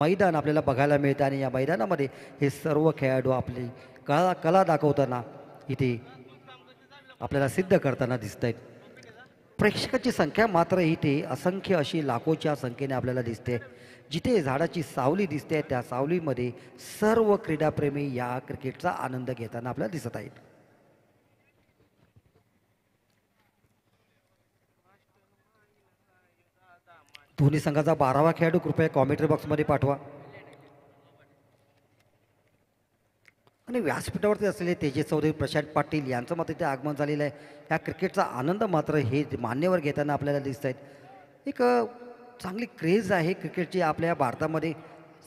मैदान आपल्याला बघायला मिळतं आणि या मैदानामध्ये हे सर्व खेळाडू आपली कला कला दाखवताना इथे आपल्याला सिद्ध करताना दिसत आहेत. प्रेक्षकाची संख्या मात्र इथे असंख्य अशी लाखोच्या संख्येने आपल्याला दिसते. जिथे झाडाची सावली दिसते त्या सावलीमध्ये सर्व क्रीडाप्रेमी या क्रिकेटचा आनंद घेताना आपल्याला दिसत आहेत. दोन्ही संघाचा 12वा खेळाडू कृपया कॉमेंट्री बॉक्समध्ये पाठवा. आणि व्यासपीठावरती असलेले तेजस चौधरी, प्रशांत पाटील यांचं मत इथे आगमन झालेलं आहे. ह्या क्रिकेटचा आनंद मात्र हे मान्यवर घेताना आपल्याला दिसत आहेत. एक चांगली क्रेज आहे क्रिकेटची आपल्या भारतामध्ये.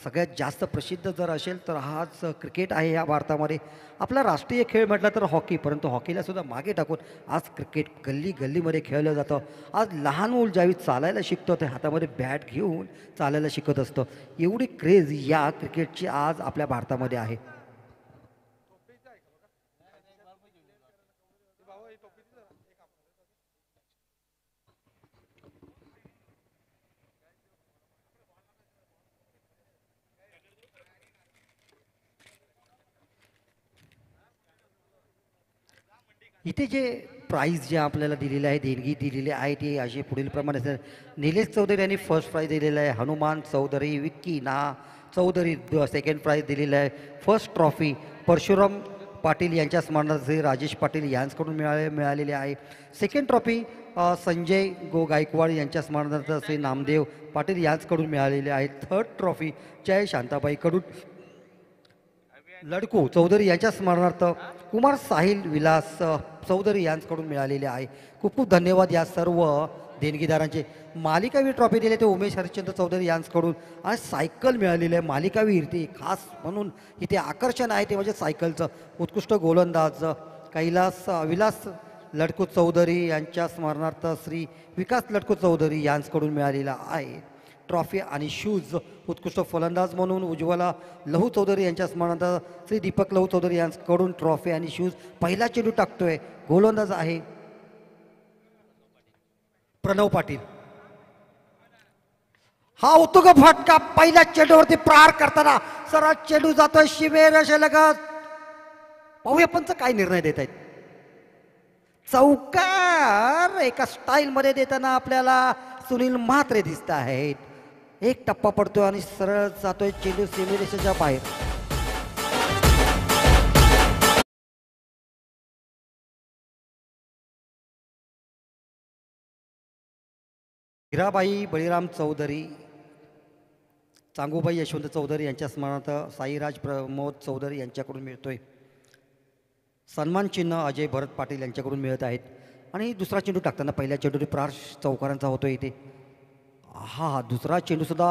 सगळ्यात जास्त प्रसिद्ध जर असेल तर हाच क्रिकेट आहे या भारतामध्ये. आपला राष्ट्रीय खेळ म्हटला तर हॉकी, परंतु हॉकीला सुद्धा मागे टाकून आज क्रिकेट गल्ली गल्लीमध्ये खेळलं जातं. आज लहान मूल ज्यावेळी चालायला शिकतो ते हातामध्ये बॅट घेऊन चालायला शिकत असतं. एवढी क्रेज या क्रिकेटची आज आपल्या भारतामध्ये आहे. इथे जे प्राईज जे आपल्याला दिलेले आहे, देणगी दिलेली आहे ती अशी पुढील प्रमाणे असेल. निलेश चौधरी यांनी फर्स्ट प्राईज दिलेलं आहे. हनुमान चौधरी, विक्की ना चौधरी सेकंड प्राईज दिलेलं आहे. फर्स्ट ट्रॉफी परशुराम पाटील यांच्या स्मरणार्थ राजेश पाटील यांच्याकडून मिळालेली आहे. सेकंड ट्रॉफी संजय गायकवाड यांच्या स्मरणार्थ श्री नामदेव पाटील यांच्याकडून मिळालेले आहे. थर्ड ट्रॉफी जय शांताबाईकडून लडकू चौधरी यांच्या स्मरणार्थ कुमार साहिल विलास चौधरी यांच्याकडून मिळालेले आहे. खूप खूप धन्यवाद या सर्व देणगीदारांचे. मालिकावीर ट्रॉफी दिले ते उमेश हरिश्चंद्र चौधरी यांच्याकडून आणि सायकल मिळालेली आहे. मालिकावीर ती खास म्हणून इथे आकर्षण आहे ते म्हणजे सायकलचं. उत्कृष्ट गोलंदाज कैलास विलास लडकू चौधरी यांच्या स्मरणार्थ श्री विकास लडकू चौधरी यांच्याकडून मिळालेला आहे ट्रॉफी आणि शूज. उत्कृष्ट फलंदाज म्हणून उज्ज्वला लहू चौधरी यांच्या स्मरणार्थ श्री दीपक लहू चौधरी यांच्याकडून ट्रॉफी आणि शूज. पहिला चेंडू टाकतोय गोलंदाज आहे प्रणव पाटील. हा उत्तुंग फटका पहिल्या चेंडूवरती प्रहार करताना सरळ चेंडू जातोय शिमेर असे लगत. पाहूया पंच काय निर्णय देत आहेत. चौकार एका स्टाईल मध्ये देताना आपल्याला सुनील म्हात्रे दिसत आहेत. एक टप्पा पडतोय आणि सरळ जातोय चेंडू सीमेरेषेच्या बाहेर. हिराबाई बळीराम चौधरी, चांगूबाई यशवंत चौधरी यांच्या स्मरणार्थ साईराज प्रमोद चौधरी यांच्याकडून मिळतोय. सन्मान चिन्ह अजय भरत पाटील यांच्याकडून मिळत आहेत. आणि दुसरा चेंडू टाकताना पहिल्या चेंडू प्रहार चौकारांचा होतोय इथे. हा दुसरा चेंडू सुद्धा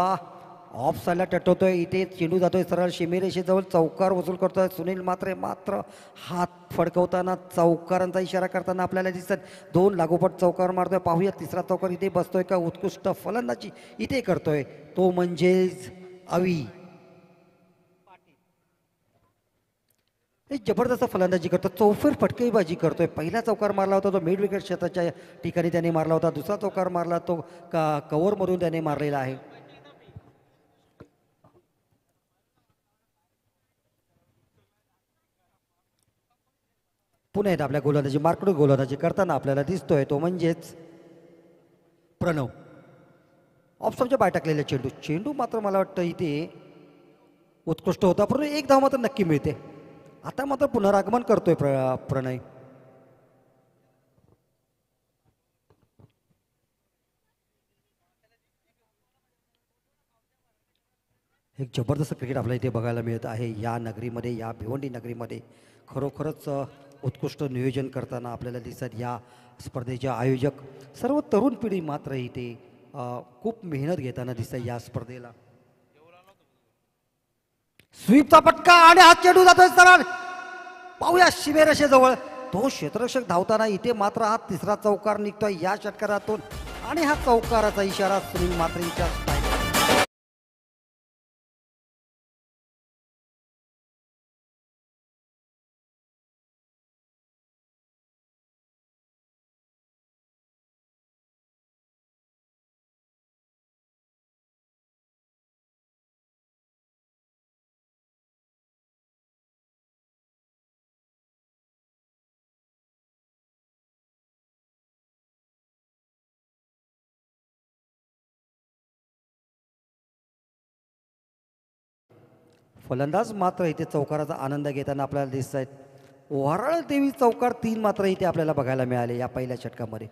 ऑफ साईडला टटवतोय. इथे चेंडू जातोय सरळ शिमेरेषेजवळ. चौकार वसूल करतोय सुनील म्हात्रे. मात्र हात फडकवताना चौकारांचा इशारा करताना आपल्याला दिसतात. दोन लागोपाठ चौकार मारतोय. पाहूया तिसरा चौकार इथे बसतोय का. उत्कृष्ट फलंदाजी इथे करतोय तो म्हणजेच अवी. एक जबरदस्त फलंदाजी करतो. चौफेर फटकेबाजी करतोय. पहिला चौकार मारला होता तो मिड विकेट क्षेत्राच्या ठिकाणी त्याने मारला होता. दुसरा चौकार मारला तो कव्हरमधून त्याने मारलेला आहे. पुन्हा एकदा आपल्या गोलंदाजी मार्कडून गोलंदाजी करताना आपल्याला दिसतोय तो म्हणजेच प्रणव. ऑफस्टॉपच्या बाहेर टाकलेला चेंडू. चेंडू मात्र मला वाटतं इथे उत्कृष्ट होता, परंतु एक धाव मात्र नक्की मिळते. आता मात्र पुनरागमन करतोय प्रणय. एक जबरदस्त क्रिकेट आपल्याला इथे बघायला मिळत आहे या नगरीमध्ये, या भिवंडी नगरीमध्ये. खरोखरच उत्कृष्ट नियोजन करताना आपल्याला दिसत या स्पर्धेचे आयोजक. सर्व तरुण पिढी मात्र इथे खूप मेहनत घेताना दिसत या स्पर्धेला. स्वीपचा पटका आणि हा चेंडू जातोय सरळ. पाहूया शिमेरेषेजवळ तो क्षेत्ररक्षक धावताना. इथे मात्र हा तिसरा चौकार निघतोय या षटकारातून आणि हा चौकाराचा इशारा सुनील म्हात्रेंच्या फलंदाज मात्र इथे चौकाराचा आनंद घेताना आपल्याला दिसत आहेत. वराळ देवी चौकार 3 मात्र इथे आपल्याला बघायला मिळाले या पहिल्या षटकामध्ये.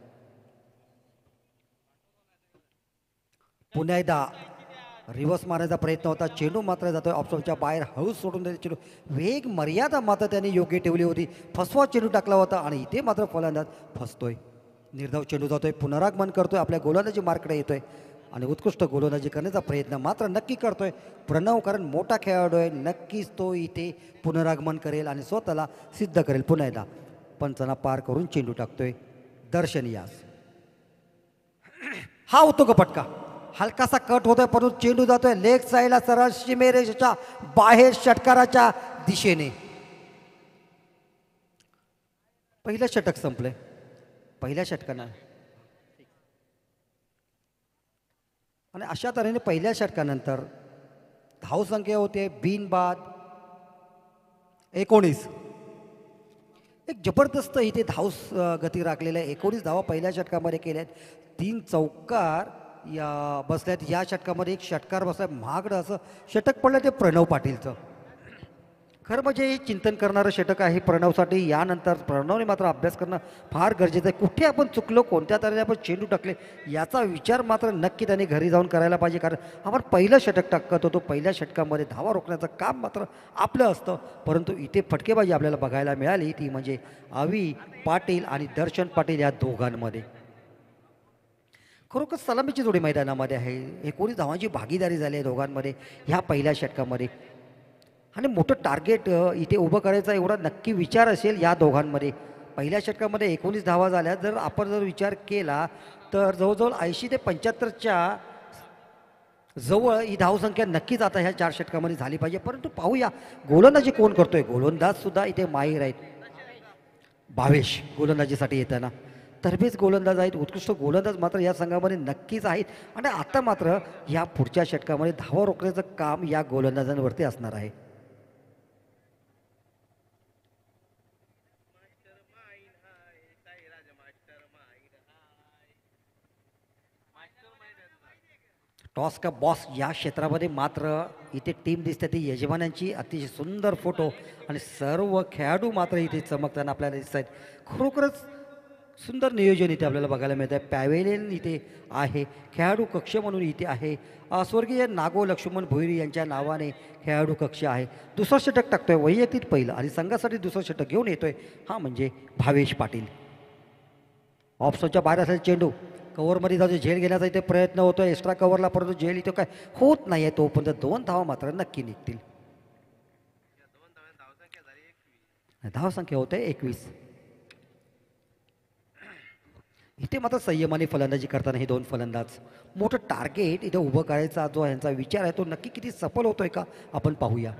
पुन्हा एकदा रिव्हर्स मारण्याचा प्रयत्न होता. चेंडू मात्र जातोय ऑप्शनच्या बाहेर. हळूच सोडून देते चेंडू. वेग मर्यादा मात्र त्यांनी योग्य ठेवली होती. फसवा चेंडू टाकला होता आणि इथे मात्र फलंदाज फसतोय. निर्धाव चेंडू जातोय. पुनरागमन करतोय. आपल्या गोलंदाजी मार्कडे येतोय आणि उत्कृष्ट गोलंदाजी करण्याचा प्रयत्न मात्र नक्की करतोय प्रणव. कारण मोठा खेळाडू आहे. नक्कीच तो इथे पुनरागमन करेल आणि स्वतःला सिद्ध करेल. पुन्हा एकदा पंचांना पार करून चेंडू टाकतोय दर्शन यास. हा होतो का फटका. हलकासा कट होतोय परंतु चेंडू जातोय लेग साईडला सरळ सीमेरेषेच्या बाहेर षटकाराच्या दिशेने. पहिलं षटक संपलंय. पहिल्या षटकानं आणि अशा तऱ्हेने पहिल्या षटकानंतर धावसंख्या होते बिनबाद 19. एक जबरदस्त इथे गती राखलेल्या 19 धावा पहिल्या षटकामध्ये केल्या आहेत. 3 चौकार या बसल्यात. या षटकामध्ये एक षटकार बसलाय. महागडं असं षटक पडलं ते प्रणव पाटीलचं. खरं म्हणजे हे चिंतन करणारं षटक आहे प्रणवसाठी. यानंतर प्रणवने मात्र अभ्यास करणं फार गरजेचं आहे. कुठे आपण चुकलो, कोणत्या तऱ्हेने आपण चेंडू टाकले याचा विचार मात्र नक्की त्याने घरी जाऊन करायला पाहिजे. कारण आपण पहिलं षटक टाकत होतो. पहिल्या षटकामध्ये धावा रोखण्याचं काम मात्र आपलं असतं. परंतु इथे फटकेबाजी आपल्याला बघायला मिळाली ती म्हणजे अवी पाटील आणि दर्शन पाटील या दोघांमध्ये. खरोखर सलामीची जोडी मैदानामध्ये आहे. 19 धावांची भागीदारी झाली आहे दोघांमध्ये ह्या पहिल्या षटकामध्ये. आणि मोठं टार्गेट इथे उभं करायचा एवढा नक्की विचार असेल या दोघांमध्ये. पहिल्या षटकामध्ये 19 धावा झाल्या. जर आपण विचार केला तर जवळजवळ 80 ते 75च्या जवळ ही धावसंख्या नक्कीच आता ह्या 4 षटकामध्ये झाली पाहिजे. परंतु पाहूया गोलंदाजी कोण करतोय. गोलंदाज सुद्धा इथे माहीर आहेत. भावेश गोलंदाजीसाठी येताना तरबेज गोलंदाज आहेत. उत्कृष्ट गोलंदाज मात्र या संघामध्ये नक्कीच आहेत. आणि आता मात्र या पुढच्या षटकामध्ये धावा रोखण्याचं काम या गोलंदाजांवरती असणार आहे. टॉस का बॉस या क्षेत्रामध्ये मात्र इथे टीम दिसते ती यजमानांची. अतिशय सुंदर फोटो आणि सर्व खेळाडू मात्र इथे चमकताना आपल्याला दिसत आहेत. खरोखरच सुंदर नियोजन इथे आपल्याला बघायला मिळत आहे. पॅवेलियन इथे आहे. खेळाडू कक्ष म्हणून इथे आहे. स्वर्गीय नागो लक्ष्मण भोईर यांच्या नावाने खेळाडू कक्ष आहे. दुसरं षटक टाकतोय वैयक्तिक पहिलं आणि संघासाठी दुसरं षटक घेऊन येतोय हा म्हणजे भावेश पाटील. ऑप्शनच्या बाहेर असेल चेंडू. कव्हरमध्ये जातो. झेल घेण्याचा इथे प्रयत्न होतो एक्स्ट्रा कव्हरला. परंतु झेल इथे काय होत नाही आहे. तोपर्यंत 2 धावा मात्र नक्की निघतील. धावसंख्या होते 21. इथे मात्र संयमाने फलंदाजी करताना हे 2 फलंदाज. मोठं टार्गेट इथे उभं करायचा जो यांचा विचार आहे तो नक्की किती सफल होतोय का आपण पाहूया.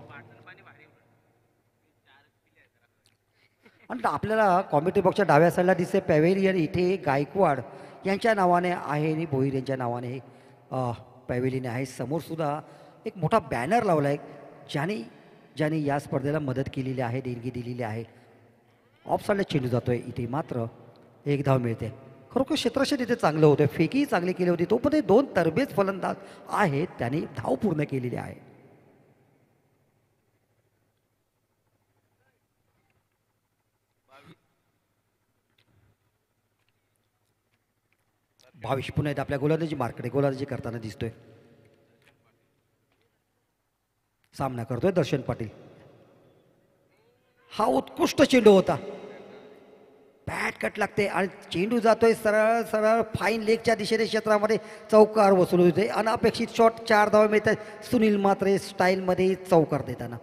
आणि आपल्याला कॉमेंट्री बॉक्सच्या डाव्या साईडला दिसते पॅव्हेलियन. इथे गायकवाड यांच्या नावाने आहे आणि भोईर यांच्या नावाने हे पॅव्हेलियन आहे. समोरसुद्धा एक मोठा बॅनर लावला आहे ज्याने या स्पर्धेला मदत केलेली आहे, देणगी दिलेली आहे. ऑफ साईडला चेंडू जातोय. इथे मात्र 1 धाव मिळते. खरोखर क्षेत्रक्षण इथे चांगलं होतं. फेकीही चांगली केली होती. तो पण 2 तरबेज फलंदाज आहेत त्यांनी धाव पूर्ण केलेली आहे. भावेश पुन्हा एकदा आपल्या गोलंदाजी मार्कडे गोलंदाजी करताना दिसतोय. सामना करतोय दर्शन पाटील. हा उत्कृष्ट चेंडू होता. बॅट कट लागते आणि चेंडू जातोय सरळ सरळ फाईन लेगच्या दिशेने क्षेत्रामध्ये. चौकार वसूल होते. अनपेक्षित शॉट 4 धावा मिळतात. सुनील मात्रे स्टाईलमध्ये चौकार देताना.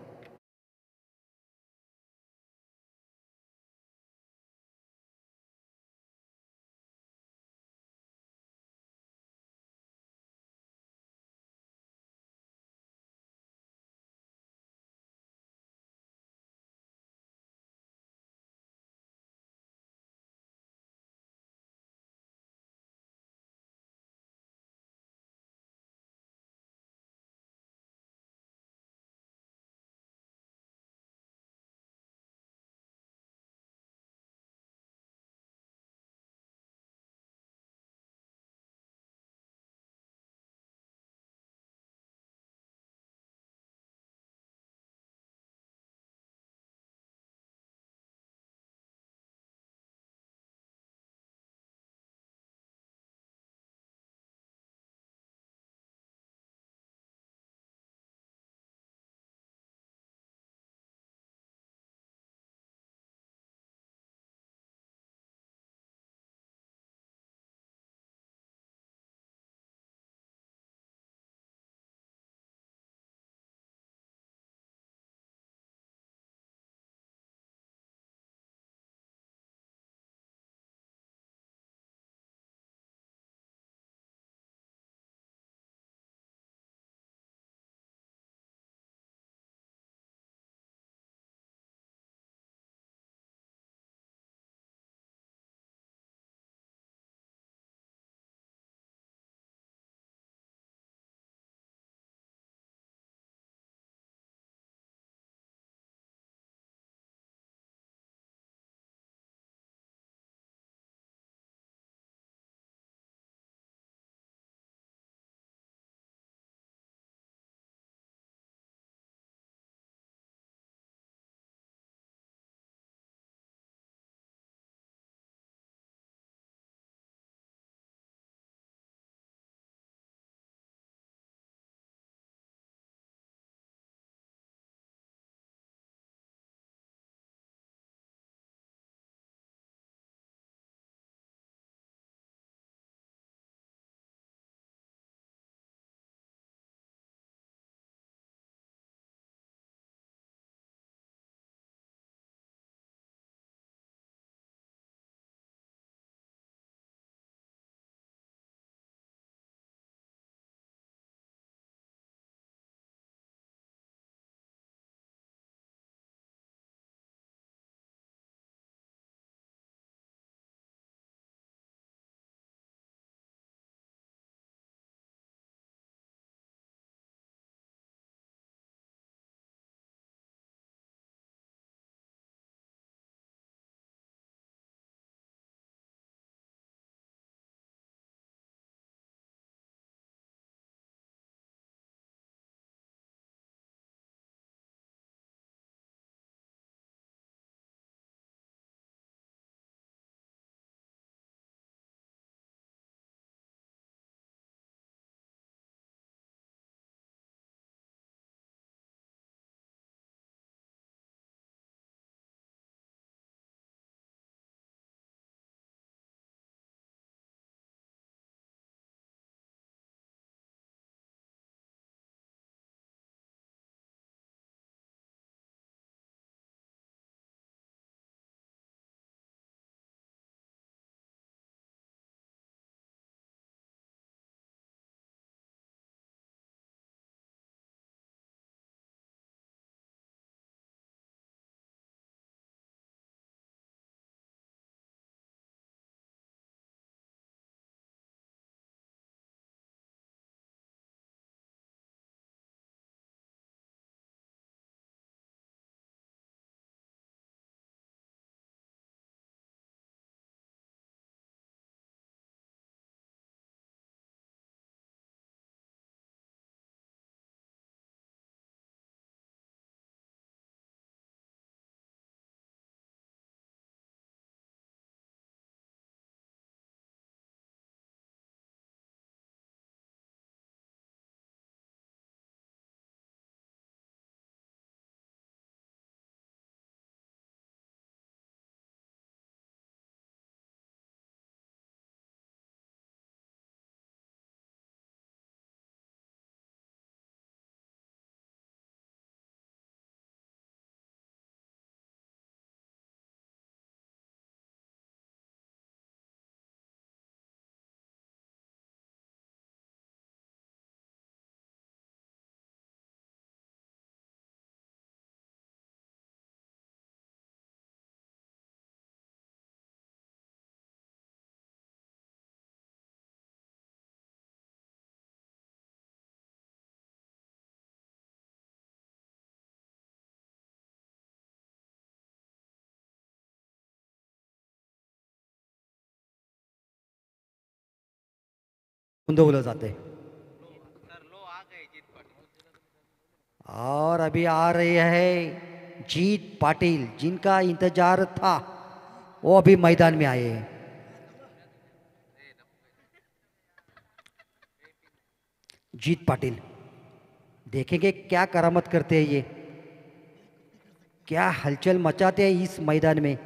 नोंदवलं जाते। और अभी आ रही है जीत पाटिल, जिनका इंतजार था वो अभी मैदान में आए हैं। जीत पाटिल, देखेंगे क्या करामत करते हैं ये, क्या हलचल मचाते हैं इस मैदान में।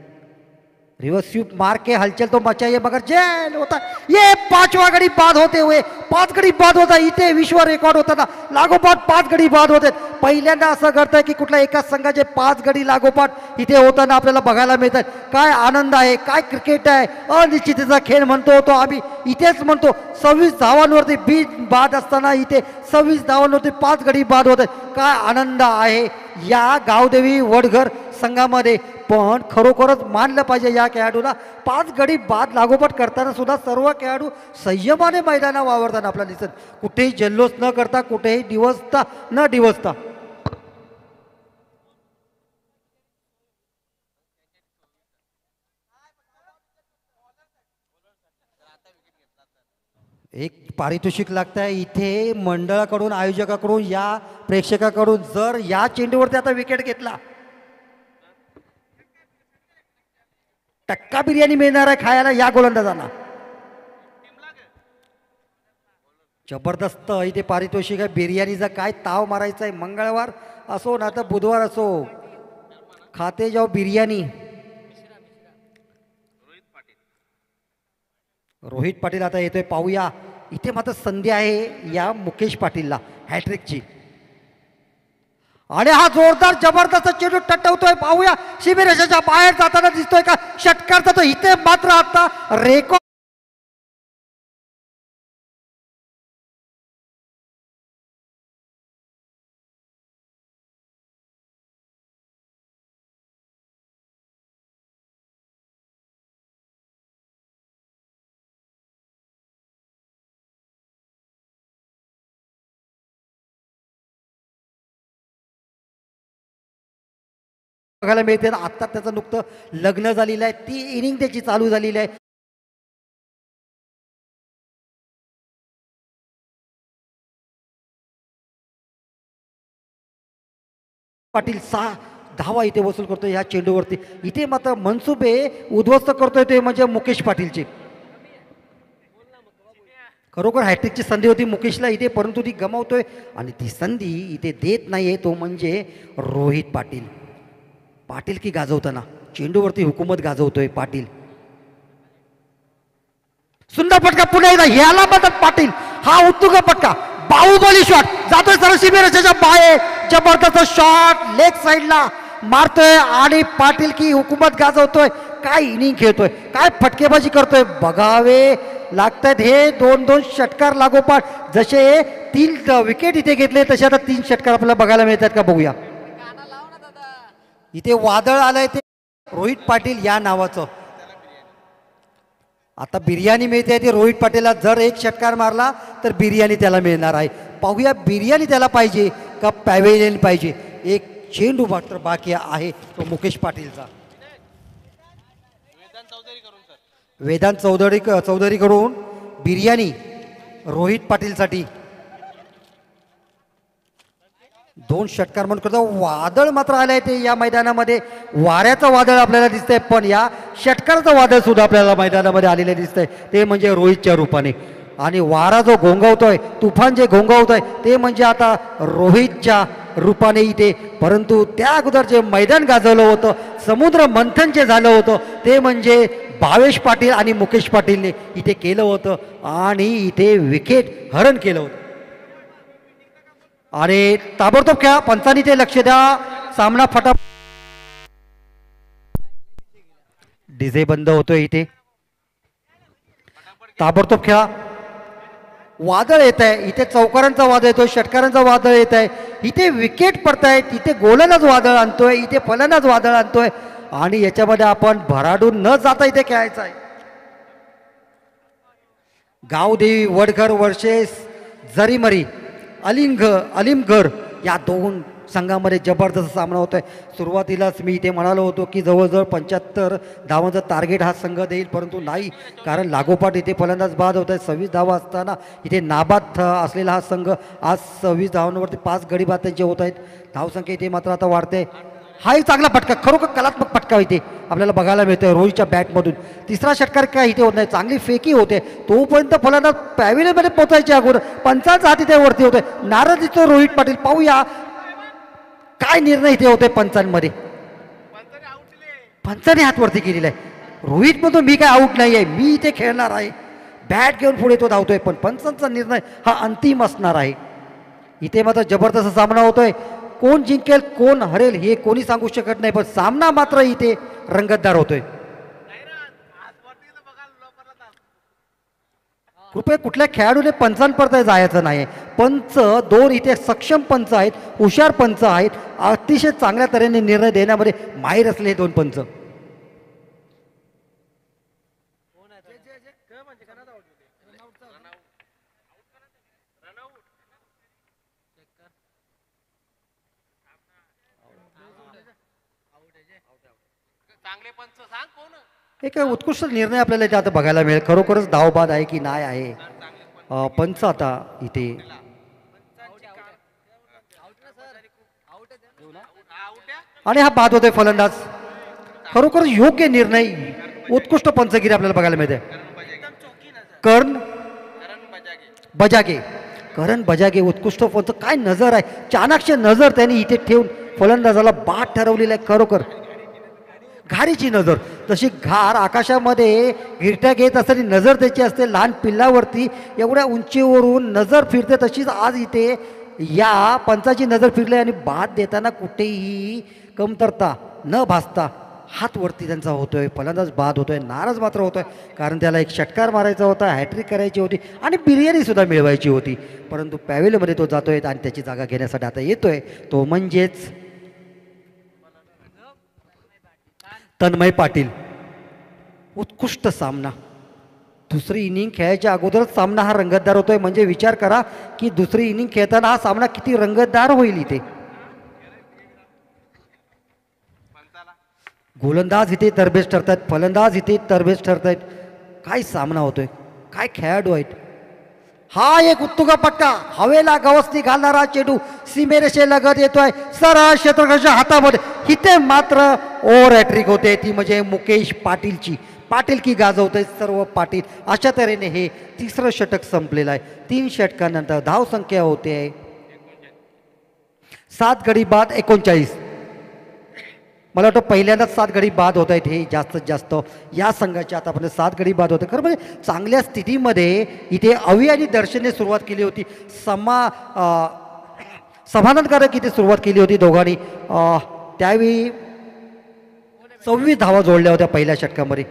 रिवर्स स्वीप मार के हलचल तो मचाइए मगर जेल होता ये पाचवा गडी बाद होते हुए 5 गडी बाद होता इथे विश्व रेकॉर्ड होताना लागोपाठ 5 गडी बाद होते। पहिल्यांदा असं घडतंय की कुठल्या एकाच संघाचे 5 गडी लागोपाठ इथे होताना आपल्याला बघायला मिळतात। काय आनंद आहे, काय क्रिकेट आहे, अनिश्चिततेचा खेळ म्हणतो तो आम्ही इथेच म्हणतो। 26 धावांवरती 20 बाद असताना इथे 26 धावांवरती 5 गडी बाद होत आहेत। काय आनंद आहे या गावदेवी वडघर संघामध्ये। पण खरोखरच मानलं पाहिजे या खेळाडूला 5 गडी बाद लागोपाठ करताना सुद्धा सर्व खेळाडू संयमाने मैदानावर वावरताना आपल्याला दिसत, कुठेही जल्लोष न करता, कुठेही डिवचता न डिवचता। एक पारितोषिक लागत आहे इथे मंडळाकडून, आयोजकाकडून, या प्रेक्षकाकडून। जर या चेंडूवरती आता विकेट घेतला टक्का बिर्याणी मिळणार आहे खायला या गोलंदाजांना। जबरदस्त इथे पारितोषिक आहे। बिर्याणीचा काय ताव मारायचा आहे, मंगळवार असो ना तर बुधवार असो, खाते जाओ बिर्याणी। रोहित पाटील आता येतोय, पाहूया इथे मात्र संधी आहे या मुकेश पाटीलला हॅट्रिकची। आणि हा जोरदार जबरदस्त चेंडू टटवतोय, पाहूया शिबिरेषेच्या बाहेर जाताना दिसतोय का षटकार तो इथे मात्र आता रेकॉर्ड बघायला मिळते। आता त्याचं नुकतं लग्न झालेलं आहे, ती इनिंग त्याची चालू झालेली आहे। पाटील 6 धावा इथे वसूल करतोय ह्या चेंडूवरती। इथे मात्र मनसुबे उद्ध्वस्त करतोय ते म्हणजे मुकेश पाटीलचे। खरोखर हॅट्रिकची संधी होती मुकेशला इथे, परंतु ती गमावतोय आणि ती संधी इथे देत नाहीये तो म्हणजे रोहित पाटील। पाटील की गाजवताना चेंडूवरती हुकूमत गाजवतोय पाटील। सुंदर फटका पुन्हा एकदा ह्याला मदत पाटील, हा उत्तुंग फटका, बाहुबली शॉट जातोय सरशीमेच्या बाहेर। जबरदस्त शॉट लेग साइडला मारतोय आणि पाटील की हुकूमत गाजवतोय। काय इनिंग खेळतोय, काय फटकेबाजी करतोय बघावे लागतात। हे 2-2 षटकार लागोपाठ जसे 3 विकेट इथे घेतले तसे आता 3 षटकार आपल्याला बघायला मिळतात का बघूया। इथे वादळ आलंय ते रोहित पाटील या नावाचं। आता बिर्याणी मिळते ते रोहित पाटीलला, जर 1 षटकार मारला तर बिर्याणी त्याला मिळणार आहे। पाहूया बिर्याणी त्याला पाहिजे का पॅवेलियन पाहिजे। एक चेंडू मात्र बाकी आहे तो मुकेश पाटीलचा। वेदांत चौधरीकडून बिर्याणी रोहित पाटीलसाठी। 2 षटकार म्हणून करतो। वादळ मात्र आलंय ते या मैदानामध्ये, वाऱ्याचं वादळ आपल्याला दिसतंय, पण या षटकाराचं वादळ सुद्धा आपल्याला मैदानामध्ये आलेलं दिसतंय, ते म्हणजे रोहितच्या रूपाने। आणि वारा जो घोंघवतोय, तुफान जे घोंघवतोय ते म्हणजे आता रोहितच्या रूपाने इथे। परंतु त्या अगोदर जे मैदान गाजवलं होतं, समुद्र मंथन जे झालं होतं ते म्हणजे भावेश पाटील आणि मुकेश पाटीलने इथे केलं होतं आणि इथे विकेट हरण केलं होतं। आणि ताबडतोब खेळा, पंचांनी ते लक्ष द्या, सामना फटा। डीजे बंद होतोय इथे, ताबडतोब खेळा। वादळ येत आहे इथे, चौकारांचा वादळ येतोय, षटकारांचा वादळ येत आहे इथे, विकेट पडतायत इथे, गोलंदाज वादळ आणतोय इथे, फलंदाज वादळ आणतोय आणि याच्यामध्ये आपण भराडून न जाता इथे खेळायचं आहे। गावदेवी वडघर वर्सेस जरीमरी अलिमघर या 2 संघामध्ये जबरदस्त सामना होतोय. सुरुवातीलाच मी इथे म्हणालो होतो की जवळजवळ 75 धावांचा टार्गेट हा संघ देईल, परंतु नाही, कारण लागोपाठ इथे फलंदाज बाद होत आहे. 26 धावा असताना इथे नाबाद असलेला हा संघ आज 26 धावांवरती 5 गडी बाद त्यांचे होत आहेत. धावसंख्या इथे मात्र आता वाढते. हा एक चांगला फटका, खरोखर कलात्मक फटका इथे आपल्याला बघायला मिळतोय रोहितच्या बॅटमधून. तिसरा षटकार काय इथे होत नाही, चांगली फेकी होते. तोपर्यंत फलंदाज पॅव्हिलियनमध्ये पोहोचायच्या अगोदर पंचांचा हात इथे वरती होतोय. नाराज दिसतोय रोहित पाटील. पाहूया काय निर्णय इथे होते पंचांमध्ये. पंचाने हात वरती केलेला आहे. रोहित म्हणतो मी काय आऊट नाही आहे, मी इथे खेळणार आहे. बॅट घेऊन पुढे तो धावतोय, पण पंचांचा निर्णय हा अंतिम असणार आहे. इथे मात्र जबरदस्त सामना होतोय. कोण जिंकेल कोण हरेल हे कोणी सांगू शकत नाही, पण सामना मात्र इथे रंगतदार होतोय. कृपया कुठल्या खेळाडूने पंचांपर्यंत जायचं नाही. पंच दोन इथे सक्षम पंच आहेत, हुशार पंच आहेत, अतिशय चांगल्या तऱ्हेने निर्णय देण्यामध्ये माहीर असलेले दोन पंच. एक उत्कृष्ट निर्णय आपल्याला इथे आता बघायला मिळेल. खरोखरच धावबाद आहे की नाही आहे पंच आता इथे. आणि हा बाद होतोय फलंदाज. खरोखर योग्य निर्णय, उत्कृष्ट पंचगिरी आपल्याला बघायला मिळते. करण बजागे उत्कृष्ट पंच. काय नजर आहे, चाणक्य नजर त्यांनी इथे ठेवून फलंदाजाला बाद ठरवलेला आहे. खरोखर घारीची नजर, तशी घार आकाशामध्ये गिरट्या घेत असताना नजर त्याची असते. लहान पिल्लावरती एवढ्या उंचीवरून नजर फिरते, तशीच आज इथे या पंचाची नजर फिरली आणि बाद देताना कुठेही कमतरता न भासता हात वरती त्यांचा होतोय. फलंदाज बाद होतोय, नाराज मात्र होतोय, कारण त्याला एक षटकार मारायचा होता, हॅट्रिक करायची होती आणि बिर्याणी सुद्धा मिळवायची होती. परंतु पॅव्हिलियनमध्ये तो जातोय आणि त्याची जागा घेण्यासाठी आता येतोय तो म्हणजेच तन्मय पाटील. उत्कृष्ट सामना. दुसरी इनिंग खेळायच्या अगोदरच सामना हा रंगतदार होतोय, म्हणजे विचार करा की दुसरी इनिंग खेळताना हा सामना किती रंगतदार होईल. इथे गोलंदाज इथे तरबेज ठरतायत, फलंदाज इथे तरबेज ठरतायत. काय सामना होतोय, काय खेळाडू आहेत. हा एक उत्तुंग पट्टा, हवेला गवसणी घालणारा चेंडू सीमेरेषे लगत येतोय सरळ क्षेत्ररक्षकाच्या हातामध्ये. इथे मात्र ओव्हर हॅट्रिक होते, ती म्हणजे मुकेश पाटीलची. पाटील की गाजवतोय सर्व पाटील. अशा तऱ्हेने हे तिसरं षटक संपलेलं आहे. 3 षटकानंतर धावसंख्या होते 7 गडी बाद 39. मला वाटतं पहिल्यांदाच 7 गडी बाद होत आहेत हे जास्तीत जास्त या संघाचे. आतापर्यंत 7 गडी बाद होते. खरं म्हणजे चांगल्या स्थितीमध्ये इथे अवी आणि दर्शनने सुरुवात केली होती. समाधानकारक इथे सुरुवात केली होती दोघांनी. त्यावेळी 26 धावा जोडल्या होत्या पहिल्या षटकामध्ये,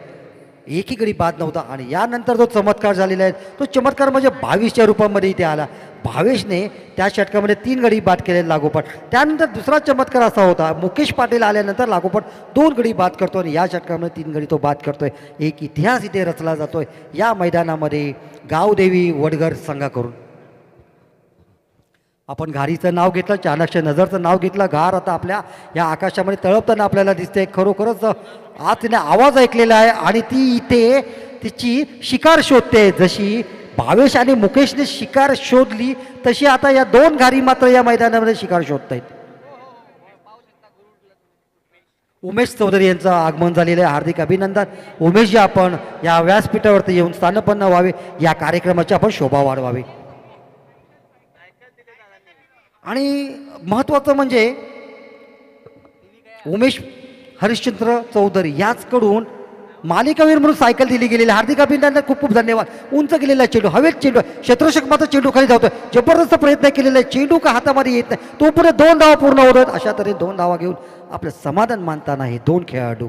एकही गडी बाद नव्हता. आणि यानंतर जो चमत्कार झालेला आहे तो चमत्कार म्हणजे 22च्या रूपामध्ये इथे आला. भावेशने त्या षटकामध्ये 3 गडी बाद केले लागोपाठ. त्यानंतर दुसरा चमत्कार असा होता, मुकेश पाटील आल्यानंतर लागोपाठ 2 गडी बाद करतो आणि या षटकामध्ये 3 गडी तो बाद करतोय. एक इतिहास इथे रचला जातोय या मैदानामध्ये गावदेवी वडगर संघाकडून. आपण घारीचं नाव घेतलं, चाणक्य नजरचं नाव घेतलं. घार आता आपल्या या आकाशामध्ये तळपताना आपल्याला दिसते. खरोखरच आज तिने आवाज ऐकलेला आहे आणि ती इथे तिची शिकार शोधते. जशी भावेश आणि मुकेशने शिकार शोधली तशी आता या 2 घारी मात्र या मैदानामध्ये शिकार शोधत आहेत. उमेश चौधरी यांचं आगमन झालेलं आहे. हार्दिक अभिनंदन उमेशजी. आपण या व्यासपीठावरती येऊन स्थानपन्न व्हावे, या कार्यक्रमाची आपण शोभा वाढवावी. आणि महत्त्वाचं म्हणजे उमेश हरिश्चंद्र चौधरी याचकडून मालिकावीर म्हणून सायकल दिली गेलेली. हार्दिक अभिनंदन, खूप खूप धन्यवाद. उंच गेलेला चेंडू, हवेत चेंडू, क्षेत्ररक्षक मात्र चेंडू खाली धावतोय. जबरदस्त प्रयत्न केलेला आहे, चेंडू का हातामध्ये येत नाही. तो पुढे 2 धावा पूर्ण होत आहेत. अशा तऱ्हेने 2 धावा घेऊन आपलं समाधान मानताना हे 2 खेळाडू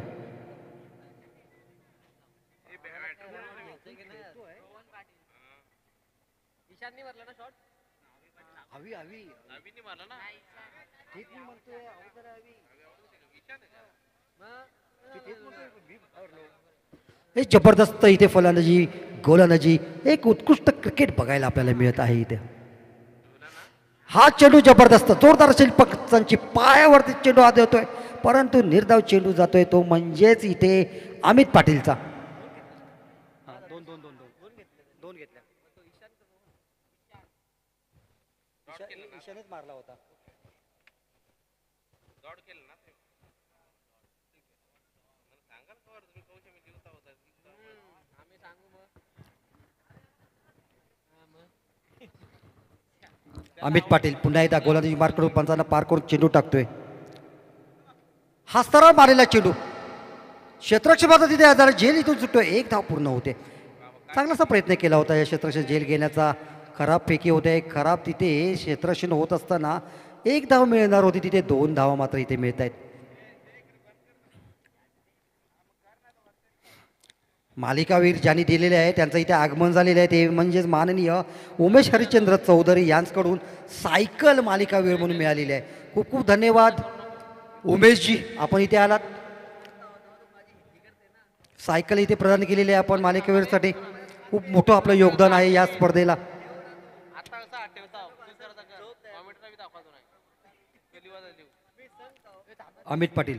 हे जबरदस्त इथे फलंदाजी गोलंदाजी एक उत्कृष्ट क्रिकेट बघायला आपल्याला मिळत आहे इथे. हा चेंडू जबरदस्त जोरदार शिल्पकांची पायावरती चेंडू आत येतोय, परंतु निर्धाव चेंडू जातोय तो म्हणजेच इथे अमित पाटीलचा. मारला होता. अमित पाटील पुन्हा एकदा गोलंदाजी मार्क करून पंचांना पार करून चेंडू टाकतोय. हा सरळ मारलेला चेंडू क्षेत्ररक्षकाचा तिथे आधार झेल इथून सुटतोय. एक धाव पूर्ण होते. चांगलासा प्रयत्न केला होता या क्षेत्ररक्षक झेल घेण्याचा. खराब फेकी होते, खराब तिथे क्षेत्ररक्षण होत असताना एक धाव मिळणार होती, तिथे 2 धावा मात्र इथे मिळत आहेत. मालिकावीर ज्यांनी दिलेले आहे त्यांचं इथे आगमन झालेलं आहे, ते म्हणजेच माननीय उमेश हरिश्चंद्र चौधरी यांच्याकडून सायकल मालिकावीर म्हणून मिळालेली आहे. खूप खूप धन्यवाद उमेशजी, आपण इथे आलात. सायकल इथे प्रदान केलेली आहे आपण मालिकावीरसाठी. खूप मोठं आपलं योगदान आहे या स्पर्धेला. अमित पाटील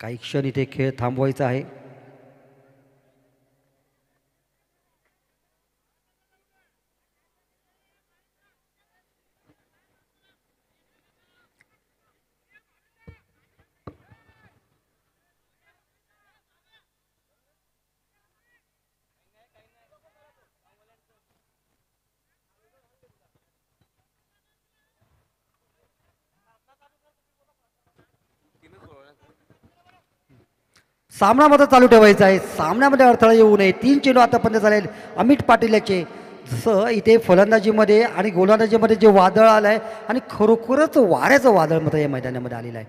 काही क्षण इथे खेळ थांबवायचा आहे. सामना मात्र चालू ठेवायचा आहे. सामन्यामध्ये अडथळा येऊ नये. 3 चेंडू आतापर्यंत झाले अमित पाटील याचे. जसं इथे फलंदाजीमध्ये आणि गोलंदाजीमध्ये जे वादळ आलं आहे आणि खरोखरच वाऱ्याचं वादळ मात्र या मैदानामध्ये आलेलं आहे.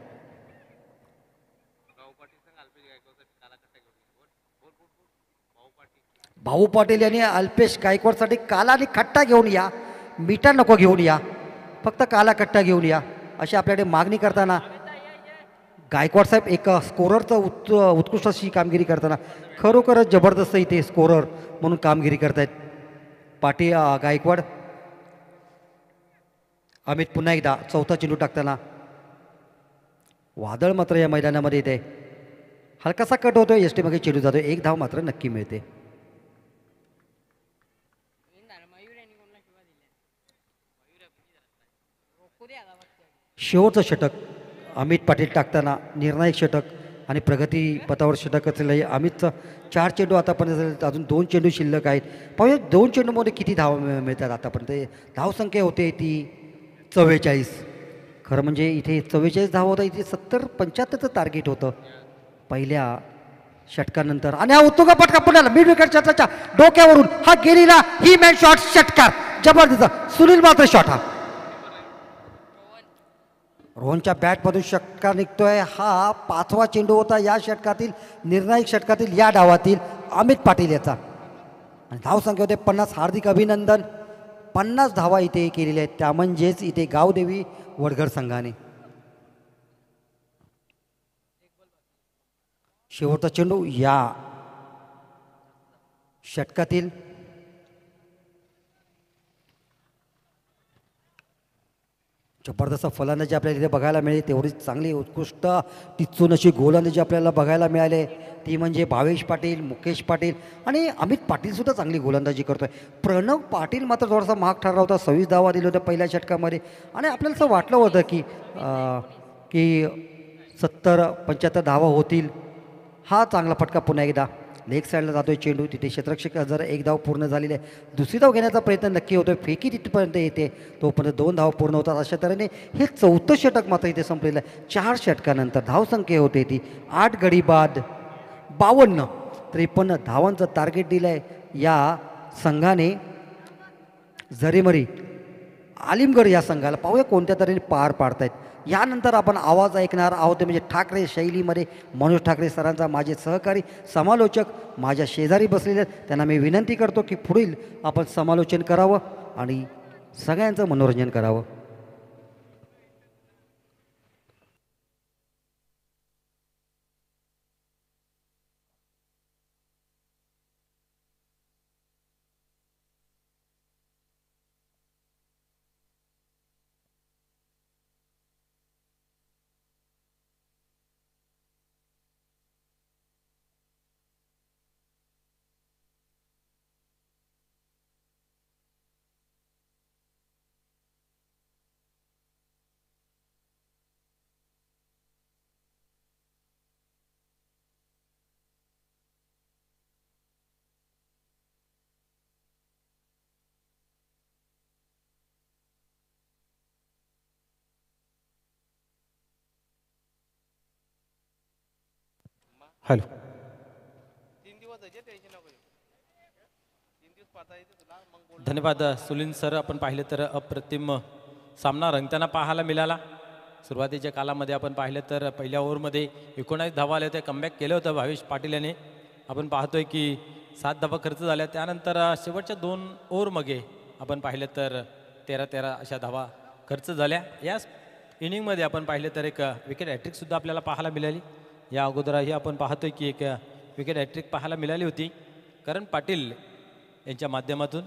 भाऊ पाटील यांनी अल्पेश गायकवाडसाठी काला आणि खट्टा घेऊन या, मीठा नको घेऊन या, फक्त काला खट्टा घेऊन या अशी आपल्याकडे मागणी करताना गायकवाड साहेब एक स्कोररचं उत्कृष्ट अशी कामगिरी करताना खरोखरच जबरदस्त इथे स्कोरर म्हणून कामगिरी करतायत गायकवाड. अमित पुन्हा एकदा चौथा चेंडू टाकताना वादळ मात्र या मैदानामध्ये येते. हलकासा कट होतोय, एस टी मागे चेंडू जातोय. 1 धाव मात्र नक्की मिळते. शेवटचं षटक अमित पाटील टाकताना निर्णायक षटक आणि प्रगती पथावर षटक असलेलं अमितचं 4 चेंडू आतापर्यंत, अजून 2 चेंडू शिल्लक आहेत. पाहूया 2 चेंडूमध्ये किती धावा मिळतात आतापर्यंत. धावसंख्या होते ती 44. खरं म्हणजे इथे 44 धावा होता, इथे 70-75चं टार्गेट होतं पहिल्या षटकानंतर. आणि हा उत्तुंग फटका पुण्याला मिड विकेटच्या डोक्यावरून हा गेलेला ही मॅन शॉट षटकार जबरदस्त. सुनील मात्र शॉट हा रोहनच्या बॅटमधून षटकार निघतोय. हा 5वा चेंडू होता या षटकातील, निर्णायक षटकातील या डावातील अमित पाटील याचा. आणि धावसंख्या होते 50. हार्दिक अभिनंदन. 50 धावा इथे केलेल्या आहेत, त्या म्हणजेच इथे गावदेवी वडघर संघाने. शेवटचा चेंडू या षटकातील जबरदस्त फलंदाजी आपल्याला इथे बघायला मिळेल. तेवढीच चांगली उत्कृष्ट टिचून अशी गोलंदाजी आपल्याला बघायला मिळाली, ती म्हणजे भावेश पाटील, मुकेश पाटील आणि अमित पाटीलसुद्धा चांगली गोलंदाजी करतोय. प्रणव पाटील मात्र थोडासा महाग ठरला होता. 26 धावा दिल्या होत्या पहिल्या षटकामध्ये आणि आपल्याला असं वाटलं होतं की 70-75 धावा होतील. हा चांगला फटका पुन्हा एकदा लेग साईडला जातोय चेंडू. तिथे क्षेत्ररक्षक जर 1 धाव पूर्ण झालेली आहे, दुसरी धाव घेण्याचा प्रयत्न नक्की होतोय. फेकी तिथपर्यंत येते, तोपर्यंत 2 धाव पूर्ण होतात. अशा तऱ्हेने हे 4थं षटक मात्र इथे संपलेलं आहे. 4 षटकानंतर धावसंख्या होते ती 8 गडी बाद 52. 53 धावांचं टार्गेट दिलं आहे या संघाने. जरीमरी आलिमगड या संघाला पाहूया कोणत्या तऱ्हेने पार पाडतायत. यानंतर आपण आवाज ऐकणार आहोत, ते म्हणजे ठाकरे शैलीमध्ये मनोज ठाकरे सरांचा. माझे सहकारी समालोचक माझ्या शेजारी बसलेले त्यांना मी विनंती करतो की पुढील आपण समालोचन करावं आणि सगळ्यांचं मनोरंजन करावं. हॅलो. धन्यवाद सुनील सर. आपण पाहिलं तर अप्रतिम सामना रंगताना पाहायला मिळाला. सुरुवातीच्या कालामध्ये आपण पाहिलं तर पहिल्या ओव्हरमध्ये 19 धावा आल्या होत्या. कमबॅक केलं होतं भावेश पाटील याने. आपण पाहतोय की 7 धावा खर्च झाल्या. त्यानंतर शेवटच्या 2 ओव्हरमध्ये आपण पाहिलं तर 13-13 अशा धावा खर्च झाल्या. या इनिंगमध्ये आपण पाहिलं तर एक विकेट हॅट्रिकसुद्धा आपल्याला पाहायला मिळाली. या अगोदरही आपण पाहतोय की एक विकेट हॅट्रिक पाहायला मिळाली होती करण पाटील यांच्या माध्यमातून.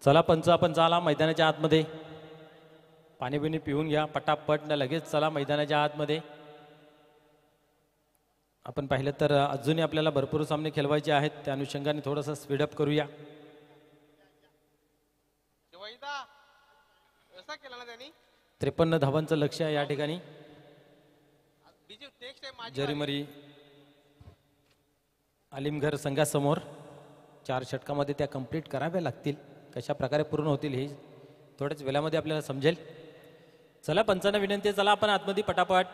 चला पंच, आपण चला मैदानाच्या आतमध्ये. पाणी बिणी पिऊन घ्या पटापट न लगेच चला मैदानाच्या आतमध्ये. आपण पाहिलं तर अजूनही आपल्याला भरपूर सामने खेळवायचे आहेत. त्या अनुषंगाने थोडंसं स्पीडअप करूया. 53 धावांचं लक्ष आहे या ठिकाणी. जरीमरी आलिमघर संघासमोर 4 षटकामध्ये त्या कंप्लीट कराव्या लागतील. कशा प्रकारे पूर्ण होतील हे थोड्याच वेळामध्ये आपल्याला समजेल. चला पंचांना विनंती आहे, चला आपण आतमध्ये पटापट.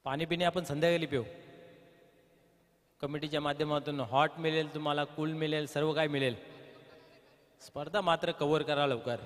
पाणी पिणे आपण संध्याकाळी पिऊ. कमिटीच्या माध्यमातून हॉट मिळेल तुम्हाला, कूल मिळेल, सर्व काय मिळेल. स्पर्धा मात्र कव्हर करा लवकर.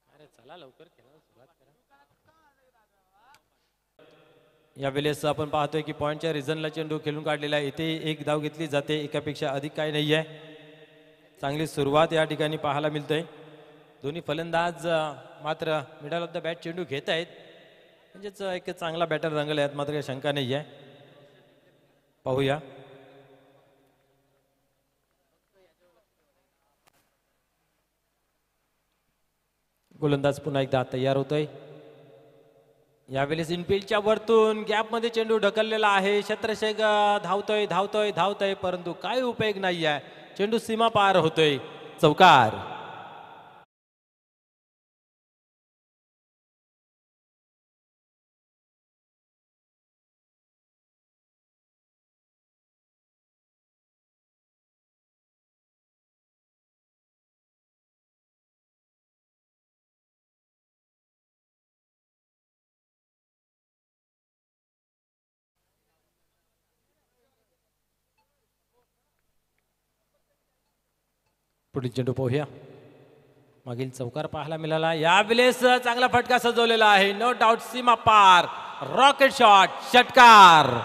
अरे चला लवकर खेळायला सुरुवात करा. यावेळेस आपण पाहतोय की पॉईंटच्या रिझनला चेंडू खेळून काढलेला आहे. इथे एक धाव घेतली जाते, एकापेक्षा अधिक काही नाही आहे. चांगली सुरुवात या ठिकाणी पाहायला मिळते. दोन्ही फलंदाज मात्र मिडल ऑफ द बॅट चेंडू घेत आहेत, म्हणजेच एक चांगला बॅटर रंगला यात मात्र काही शंका नाही आहे. पाहूया. गोलंदाज पुन्हा एकदा तयार होतोय. यावेळेस इनफिल्डच्या वरतून गॅपमध्ये चेंडू ढकललेला आहे. क्षेत्रशेग धावतोय धावतोय धावतोय, परंतु काही उपयोग नाही आहे. चेंडू सीमा पार होतोय. चौकार. पुढील चेंडू पाहूया. मागील चौकार पाहायला मिळाला. यावेळेस चांगला फटका सजवलेला आहे. नो डाऊट सीमा पार. रॉकेट शॉट, षटकार.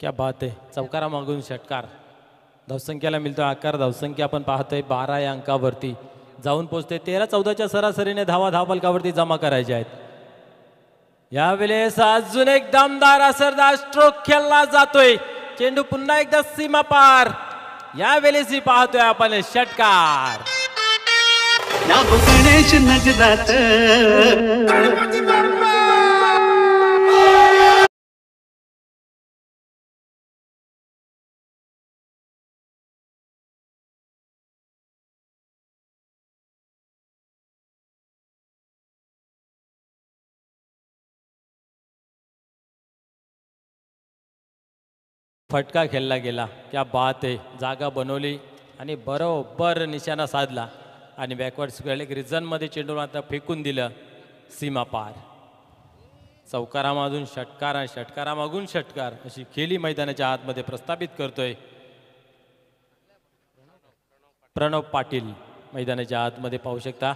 क्या बात आहे. चौकारा मागून षटकार. धावसंख्येला मिळतो आकार. धावसंख्या आपण पाहतोय 12 या अंकावरती जाऊन पोहोचते. 13-14च्या सरासरीने धावा धावफलकावरती जमा करायच्या आहेत. यावेळेस अजून एक दमदार असरदार स्ट्रोक खेळला जातोय. चेंडू पुन्हा एकदा सीमा पार. यावेळेस ही पाहतोय आपण षटकार. गणेश नजरात फटका खेळला गेला. क्या बात आहे. जागा बनवली आणि बरोबर निशाणा साधला आणि बॅकवर्ड रिझनमध्ये चेंडू आता फेकून दिलं. सीमा पार. चौकारामागून षटकार आणि षटकारामागून षटकार अशी खेळी मैदानाच्या आतमध्ये प्रस्थापित करतोय प्रणव पाटील. मैदानाच्या आतमध्ये पाहू शकता.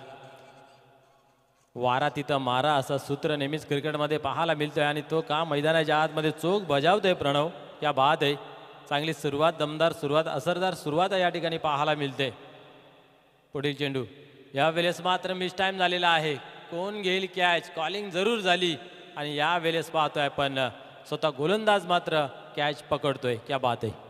वारा तिथं मारा असं सूत्र नेहमीच क्रिकेटमध्ये पाहायला मिळतोय आणि तो का मैदानाच्या आतमध्ये चोख बजावतोय प्रणव. क्या बात आहे. चांगली सुरुवात, दमदार सुरुवात, असरदार सुरुवात या ठिकाणी पाहायला मिळते. पुढील चेंडू. यावेळेस मात्र मिस टाइम झालेला आहे. कोण घेईल कॅच. कॉलिंग जरूर झाली आणि यावेळेस पाहतोय आपण स्वतः गोलंदाज मात्र कॅच पकडतोय. क्या बात आहे.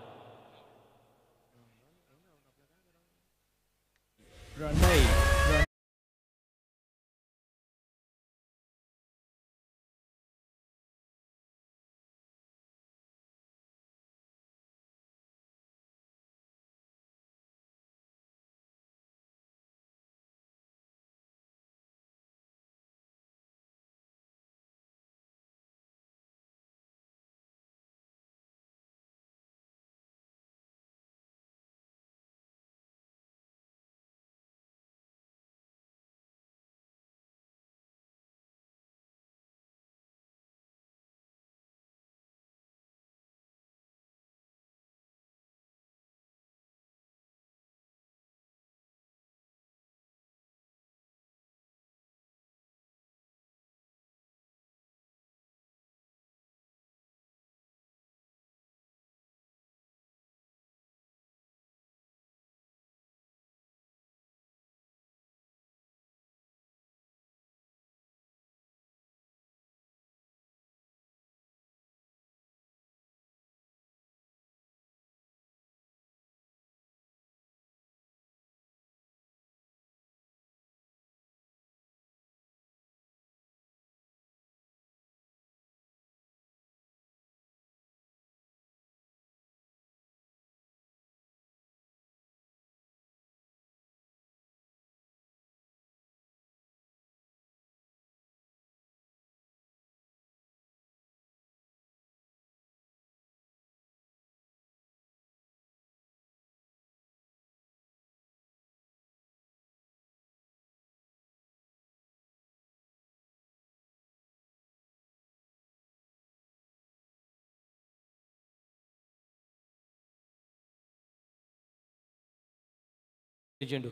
चेंडू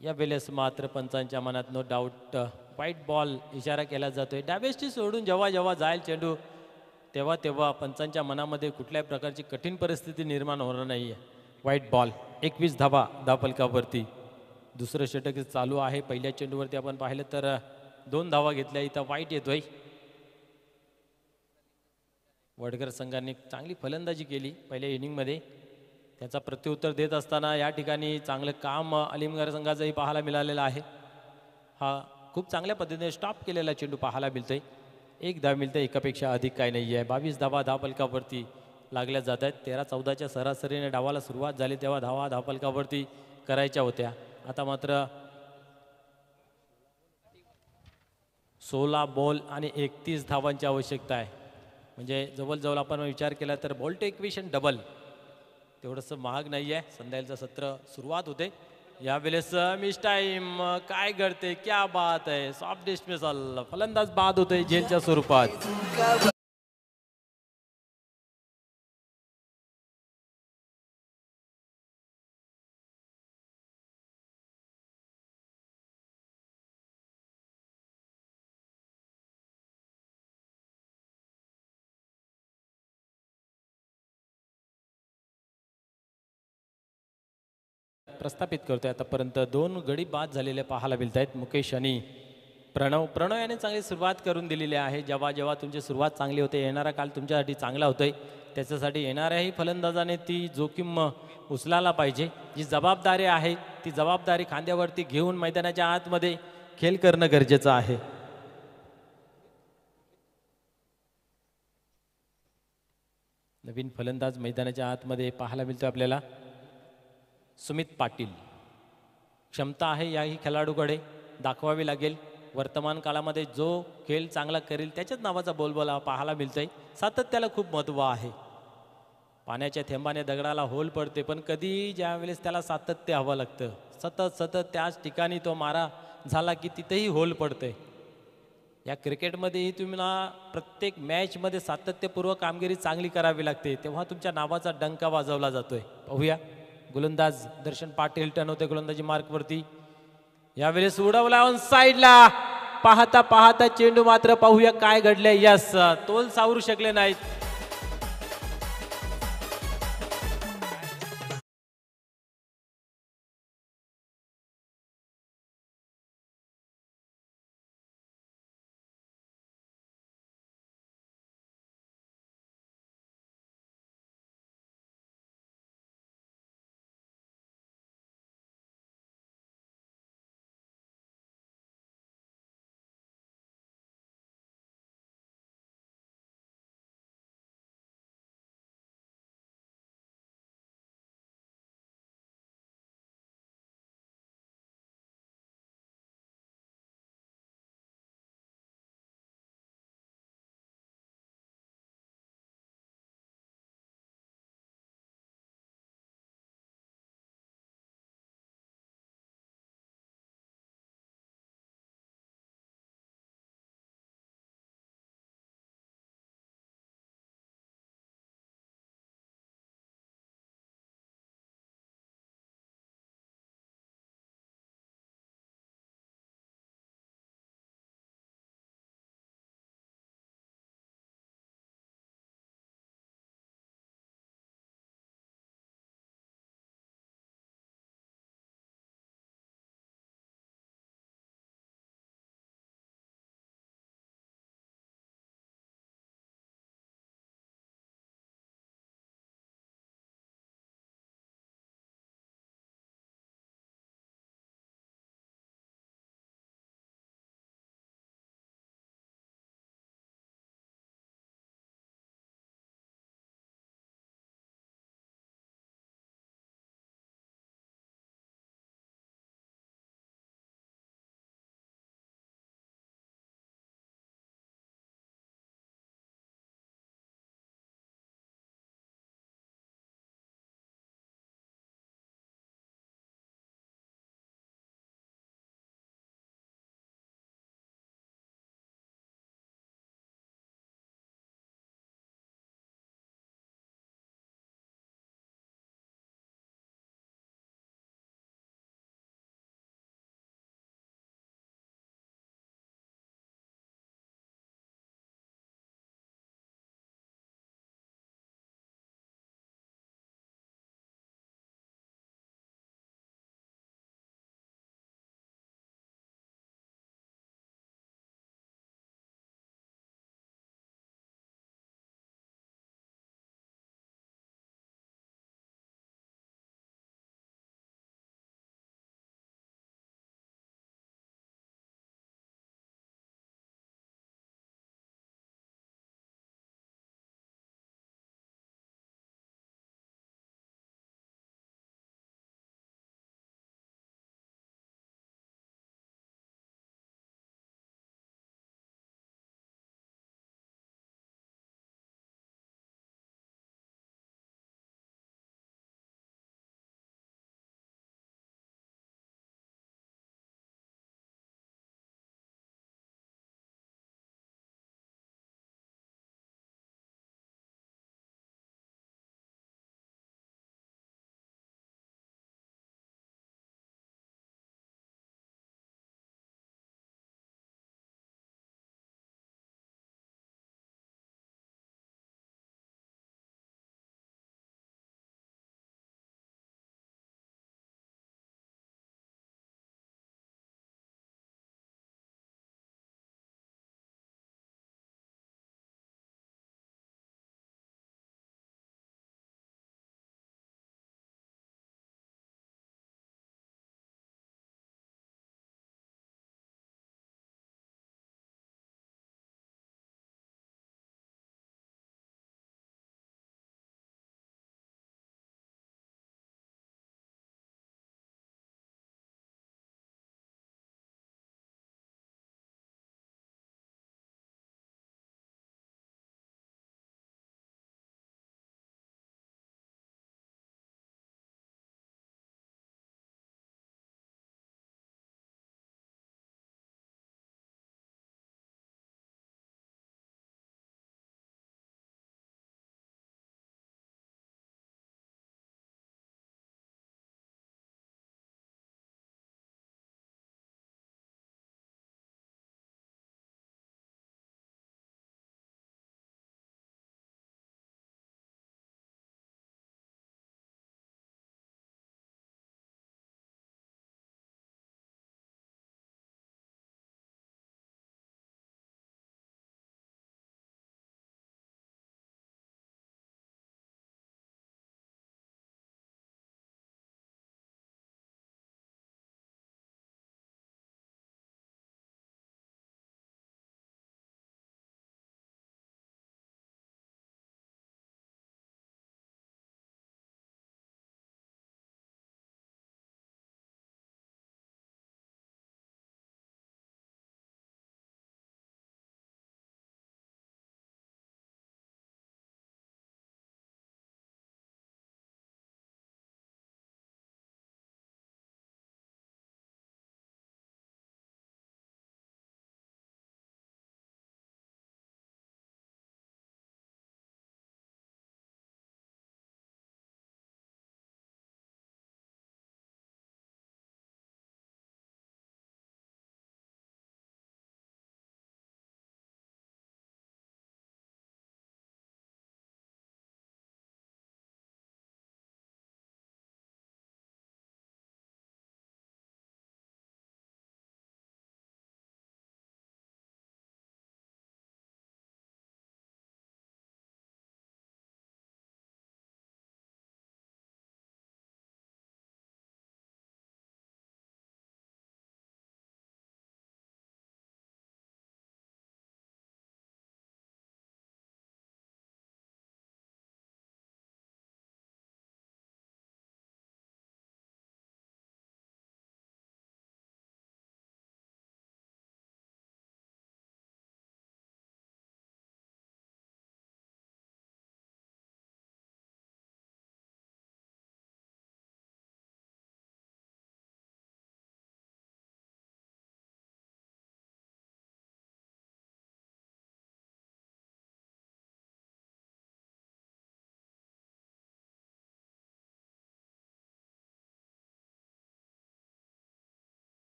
या वेळेस मात्र पंचांच्या मनात नो डाऊट व्हाईट बॉल इशारा केला जातोय. डाबेस्टी सोडून जेव्हा जेव्हा जाईल चेंडू तेव्हा तेव्हा पंचांच्या मनामध्ये कुठल्याही प्रकारची कठीण परिस्थिती निर्माण होणार नाही आहे. व्हाईट बॉल 21 धावा धावफलकावरती. दुसरं षटक चालू आहे. पहिल्या चेंडूवरती आपण पाहिलं तर 2 धावा घेतल्या. इथं वाईट येतोय. वडगर संघाने चांगली फलंदाजी केली पहिल्या इनिंगमध्ये. त्याचा प्रत्युत्तर देत असताना या ठिकाणी चांगलं काम अलिमगड संघाचंही पाहायला मिळालेलं आहे. हा खूप चांगल्या पद्धतीने स्टॉप केलेला चेंडू पाहायला मिळतोय. 1 धाव मिळते, एकापेक्षा अधिक काही नाही आहे. 22 धावा धावफलकावरती लागल्या जात आहेत. 13-14च्या सरासरीने डावाला सुरुवात झाली तेव्हा धावा धावफलकावरती करायच्या होत्या. आता मात्र 16 बॉल आणि 31 धावांची आवश्यकता आहे. म्हणजे जवळजवळ आपण विचार केला तर बॉल टू इक्वेशन डबल. तेवढंसं महाग नाही आहे. संध्याकाळचं सत्र सुरुवात होते. यावेळेस मिस टाईम काय घडते, क्या बात आहे. सॉफ्ट डिस्मिसल, फलंदाज बाद होतोय झेलच्या स्वरूपात. प्रस्थापित करतोय. आतापर्यंत 2 गडी बाद झालेले पाहायला मिळत आहेत. मुकेश आणि प्रणव याने चांगली सुरुवात करून दिलेली आहे. जेव्हा जेव्हा तुमची सुरुवात चांगली होते येणारा काल तुमच्यासाठी चांगला होतोय. त्याच्यासाठी येणाऱ्याही फलंदाजाने ती जोखीम उचलायला पाहिजे. जी जबाबदारी आहे ती जबाबदारी खांद्यावरती घेऊन मैदानाच्या आतमध्ये खेळ करणं गरजेचं आहे. नवीन फलंदाज मैदानाच्या आतमध्ये पाहायला मिळतो आपल्याला. सुमित पाटील. क्षमता आहे याही खेळाडूकडे, दाखवावी लागेल. वर्तमान काळामध्ये जो खेळ चांगला करेल त्याच्याच नावाचा बोलबाला पाहायला मिळतोय. सातत्याला खूप महत्त्व आहे. पाण्याच्या थेंबाने दगडाला होल पडते, पण कधी ज्या वेळेस त्याला सातत्य हवं लागतं. सतत सतत त्याच ठिकाणी तो मारा झाला की तिथेही होल पडते. या क्रिकेटमध्येही तुम्हाला प्रत्येक मॅचमध्ये सातत्यपूर्व कामगिरी चांगली करावी लागते, तेव्हा तुमच्या नावाचा डंका वाजवला जातोय. पाहूया गोलंदाज दर्शन पाटील टर्न होते गोलंदाजी मार्कवरती. यावेळेस उडवला ऑन साईडला. पाहता पाहता चेंडू मात्र पाहूया काय घडले. यस, तोल सावरू शकले नाहीत.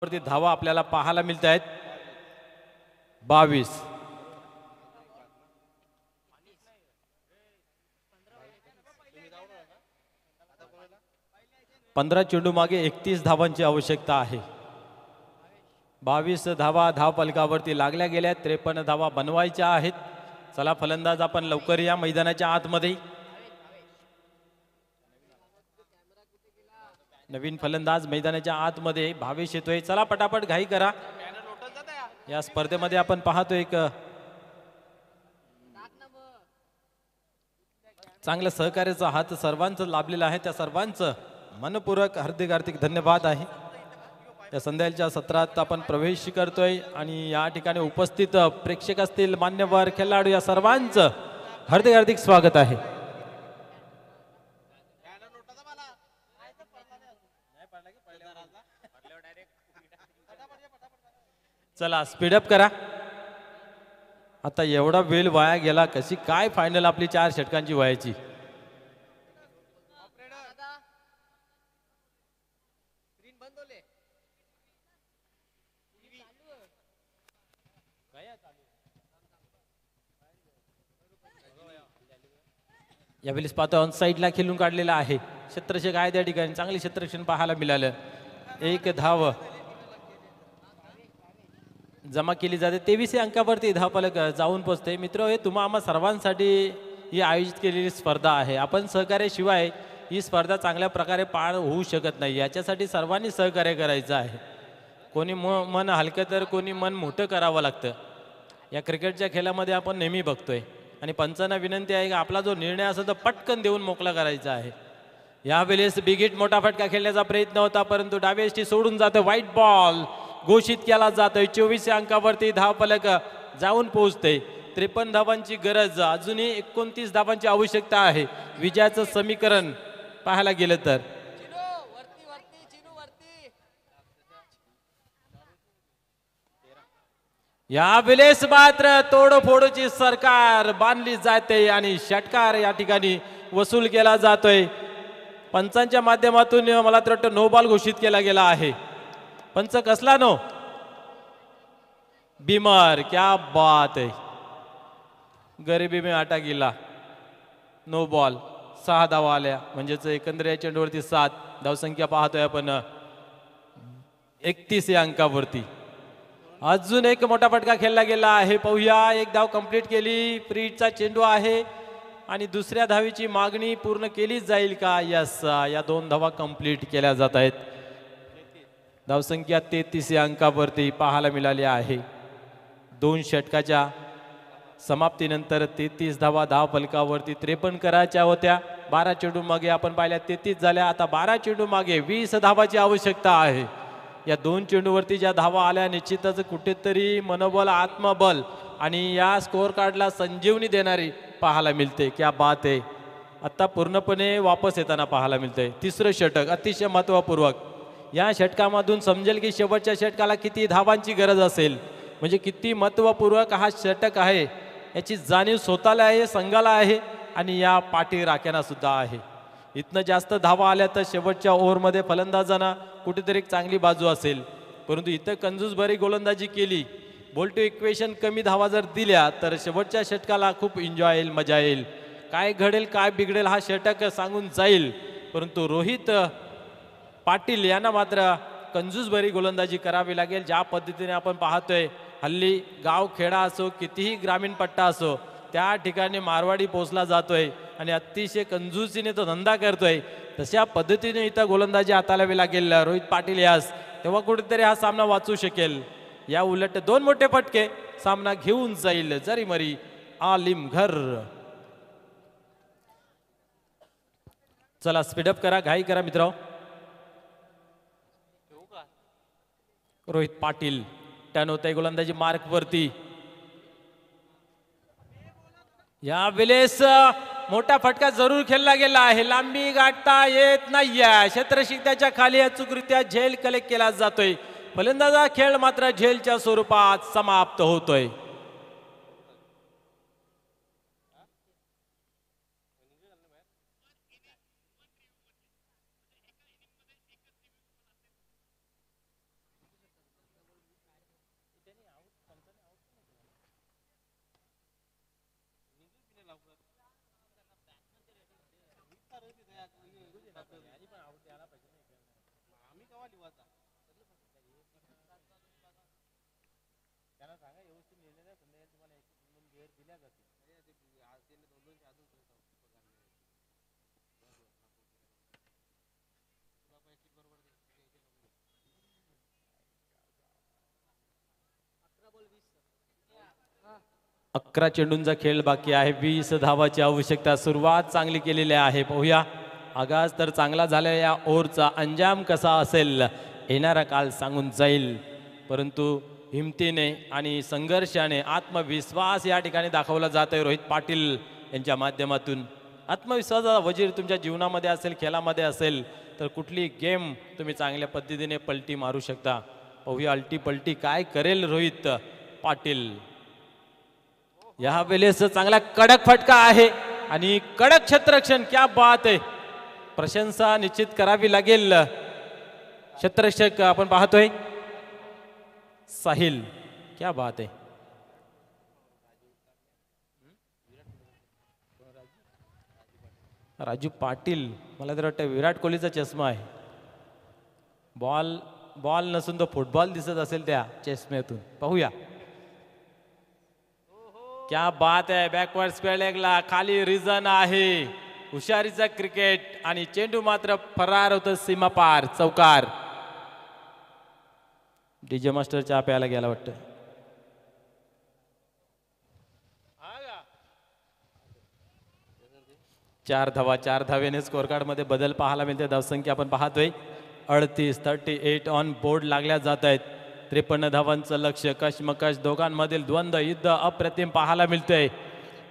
वरती धावा आपल्याला पाहायला मिळत आहेत 22. 15 चेंडू मागे 31 धावांची आवश्यकता आहे. 22 धावा धाव फलकावरती लागल्या गेल्या. 53 धावा बनवायच्या आहेत. चला फलंदाज आपण लवकर या मैदानाच्या आतमध्ये. नवीन फलंदाज मैदानाच्या आतमध्ये भावेश येतोय. चला पटापट घाई करा. या स्पर्धेमध्ये आपण पाहतो एक चांगलं सहकार्याचा हात सर्वांचं लाभलेला आहे. त्या सर्वांचं मनपूर्वक हार्दिक हार्दिक धन्यवाद आहे. या संध्याच्या सत्रात आपण प्रवेश करतोय आणि या ठिकाणी उपस्थित प्रेक्षक असतील, मान्यवर खेळाडू, या सर्वांचं हार्दिक हार्दिक स्वागत आहे. चला स्पीडअप करा. आता एवढा वेळ वाया गेला, कशी काय फायनल आपली 4 षटकांची व्हायची. यावेळेस पाहतो ऑन साईडला खेळून काढलेला आहे. क्षेत्ररक्षक आहे त्या ठिकाणी, चांगले क्षेत्ररक्षण पाहायला मिळालं. 1 धाव जमा केली जाते. 23 अंकावरती धावफलक जाऊन पोचते. मित्र, हे तुम्हा आम्हा सर्वांसाठी ही आयोजित केलेली स्पर्धा आहे. आपण सहकार्याशिवाय ही स्पर्धा चांगल्या प्रकारे पार होऊ शकत नाही. याच्यासाठी सर्वांनी सहकार्य करायचं आहे. कोणी मन हलकं तर कोणी मन मोठं करावं लागतं. या क्रिकेटच्या खेळामध्ये आपण नेहमी बघतोय. आणि पंचांना विनंती आहे की आपला जो निर्णय असेल तो पटकन देऊन मोकळा करायचा आहे. यावेळेस बिग हिट मोठा फटका खेळण्याचा प्रयत्न होता, परंतु डावेष्टी सोडून जातो. व्हाईट बॉल घोषित केला जातोय. 24 अंकावरती धावफलक जाऊन पोहोचते. 53 धावांची गरज, अजूनही 29 धावांची आवश्यकता आहे विजयाचं समीकरण पाहायला गेलं तर. यावेळेस मात्र तोडफोडची सरकार बांधली जाते आणि षटकार या ठिकाणी वसूल केला जातोय. पंचांच्या माध्यमातून मला तर वाटतं नो बॉल घोषित केला गेला आहे. पंच कसला नो? बीमर. क्या बात है, गरिबी में आटा गिला. No ball. 6 धावा आल्या, म्हणजेच एकंदर या चेंडूवरती 7 धावसंख्या पाहतोय आपण 31 या अंकावरती. अजून एक मोठा फटका खेळला गेला आहे. पाहूया, 1 धाव कंप्लीट केली. फ्रीचा चेंडू आहे आणि दुसऱ्या धावीची मागणी पूर्ण केली जाईल का? यस, या 2 धावा कंप्लीट केल्या जात आहेत. धावसंख्या 33 या अंकावरती पाहायला मिळाली आहे. 2 षटकाच्या समाप्तीनंतर 33 धावा धाव फलकावरती 53 करायच्या होत्या. 12 चेंडू मागे आपण पाहिल्या 33 झाल्या. आता 12 चेंडू मागे 20 धावाची आवश्यकता आहे. या 2 चेंडूवरती ज्या धावा आल्या, निश्चितच कुठेतरी मनोबल, आत्मबल आणि या स्कोअर कार्डला संजीवनी देणारी पाहायला मिळते. क्या बात आहे. आता पूर्णपणे वापस येताना पाहायला मिळते. 3रं षटक अतिशय महत्त्वपूर्वक. या षटकामधून समजेल की शेवटच्या षटकाला किती धावांची गरज असेल, म्हणजे किती महत्त्वपूर्वक हा षटक आहे याची जाणीव स्वतःला आहे, संघाला आहे आणि या पाठी राख्यांना सुद्धा आहे. इथनं जास्त धावा आल्या तर शेवटच्या ओव्हरमध्ये फलंदाजांना कुठेतरी एक चांगली बाजू असेल, परंतु इथं कंजूसभरी गोलंदाजी केली, बॉल टू इक्वेशन कमी धावा जर दिल्या तर शेवटच्या षटकाला खूप एन्जॉय येईल, मजा येईल. काय घडेल काय बिघडेल हा षटक सांगून जाईल, परंतु रोहित पाटील यांना मात्र कंजूसभरी गोलंदाजी करावी लागेल. ज्या पद्धतीने आपण पाहतोय हल्ली गाव खेडा असो कितीही ग्रामीण पट्टा असो त्या ठिकाणी मारवाडी पोचला जातोय आणि अतिशय कंजूसीने तो धंदा करतोय, तशा पद्धतीने इथं गोलंदाजी हाताळावी लागेल रोहित पाटील यास, तेव्हा कुठेतरी हा सामना वाचू शकेल. या उलट 2 मोठे फटके सामना घेऊन जाईल जरी मरी आलिमघर. चला स्पीडअप करा, घाई करा मित्रांनो. रोहित पाटील टर्न होत आहे गोलंदाजी मार्क वरती. या वेळेस मोठा फटका जरूर खेळला गेला आहे, लांबी गाठता येत नाहीये. क्षेत्ररक्षक त्याच्या खाली अचूकरित्या झेल कलेक्ट केला जातोय. फलंदाजा खेळ मात्र झेलच्या स्वरूपात समाप्त होतोय. 11 चेंडूंचा खेळ बाकी आहे. 20 धावाची आवश्यकता. सुरुवात चांगली केलेली आहे. पाहूया आगाज तर चांगला झाला. या ओव्हरचा अंजाम कसा असेल येणारा काल सांगून जाईल, परंतु हिमतीने आणि संघर्षाने आत्मविश्वास या ठिकाणी दाखवला जात आहे रोहित पाटील यांच्या माध्यमातून. आत्मविश्वासाचा वजीर तुमच्या जीवनामध्ये असेल, खेळामध्ये असेल, तर कुठली गेम तुम्ही चांगल्या पद्धतीने पलटी मारू शकता. पाहूया अल्टी पलटी काय करेल रोहित पाटील. या वेळेस चांगला कडक फटका आहे आणि कडक क्षेत्ररक्षण. क्या बात आहे. प्रशंसा निश्चित करावी लागेल. क्षेत्ररक्षक आपण पाहतोय साहिल. क्या बात आहे. राजू पाटील, मला तर वाटतं विराट कोहलीचा चष्मा आहे. बॉल नसून तो फुटबॉल दिसत असेल त्या चष्म्यातून. पाहूया. क्या बात आहे. बॅकवर्ड स्क्वेअर लेगला खाली रिझन आहे. हुशारीचा क्रिकेट आणि चेंडू मात्र फरार होतं सीमा पार. चौकार. डीजे मास्टर चहा प्यायला गेला वाटतं. चार धावेने स्कोर कार्ड मध्ये बदल पाहायला मिळते. धावसंख्या आपण पाहतोय 38 ऑन बोर्ड लागल्या जात आहेत. 53 धावांचं लक्ष. कशमकश दोघांमधील द्वंद्व युद्ध अप्रतिम पाहायला मिळतंय.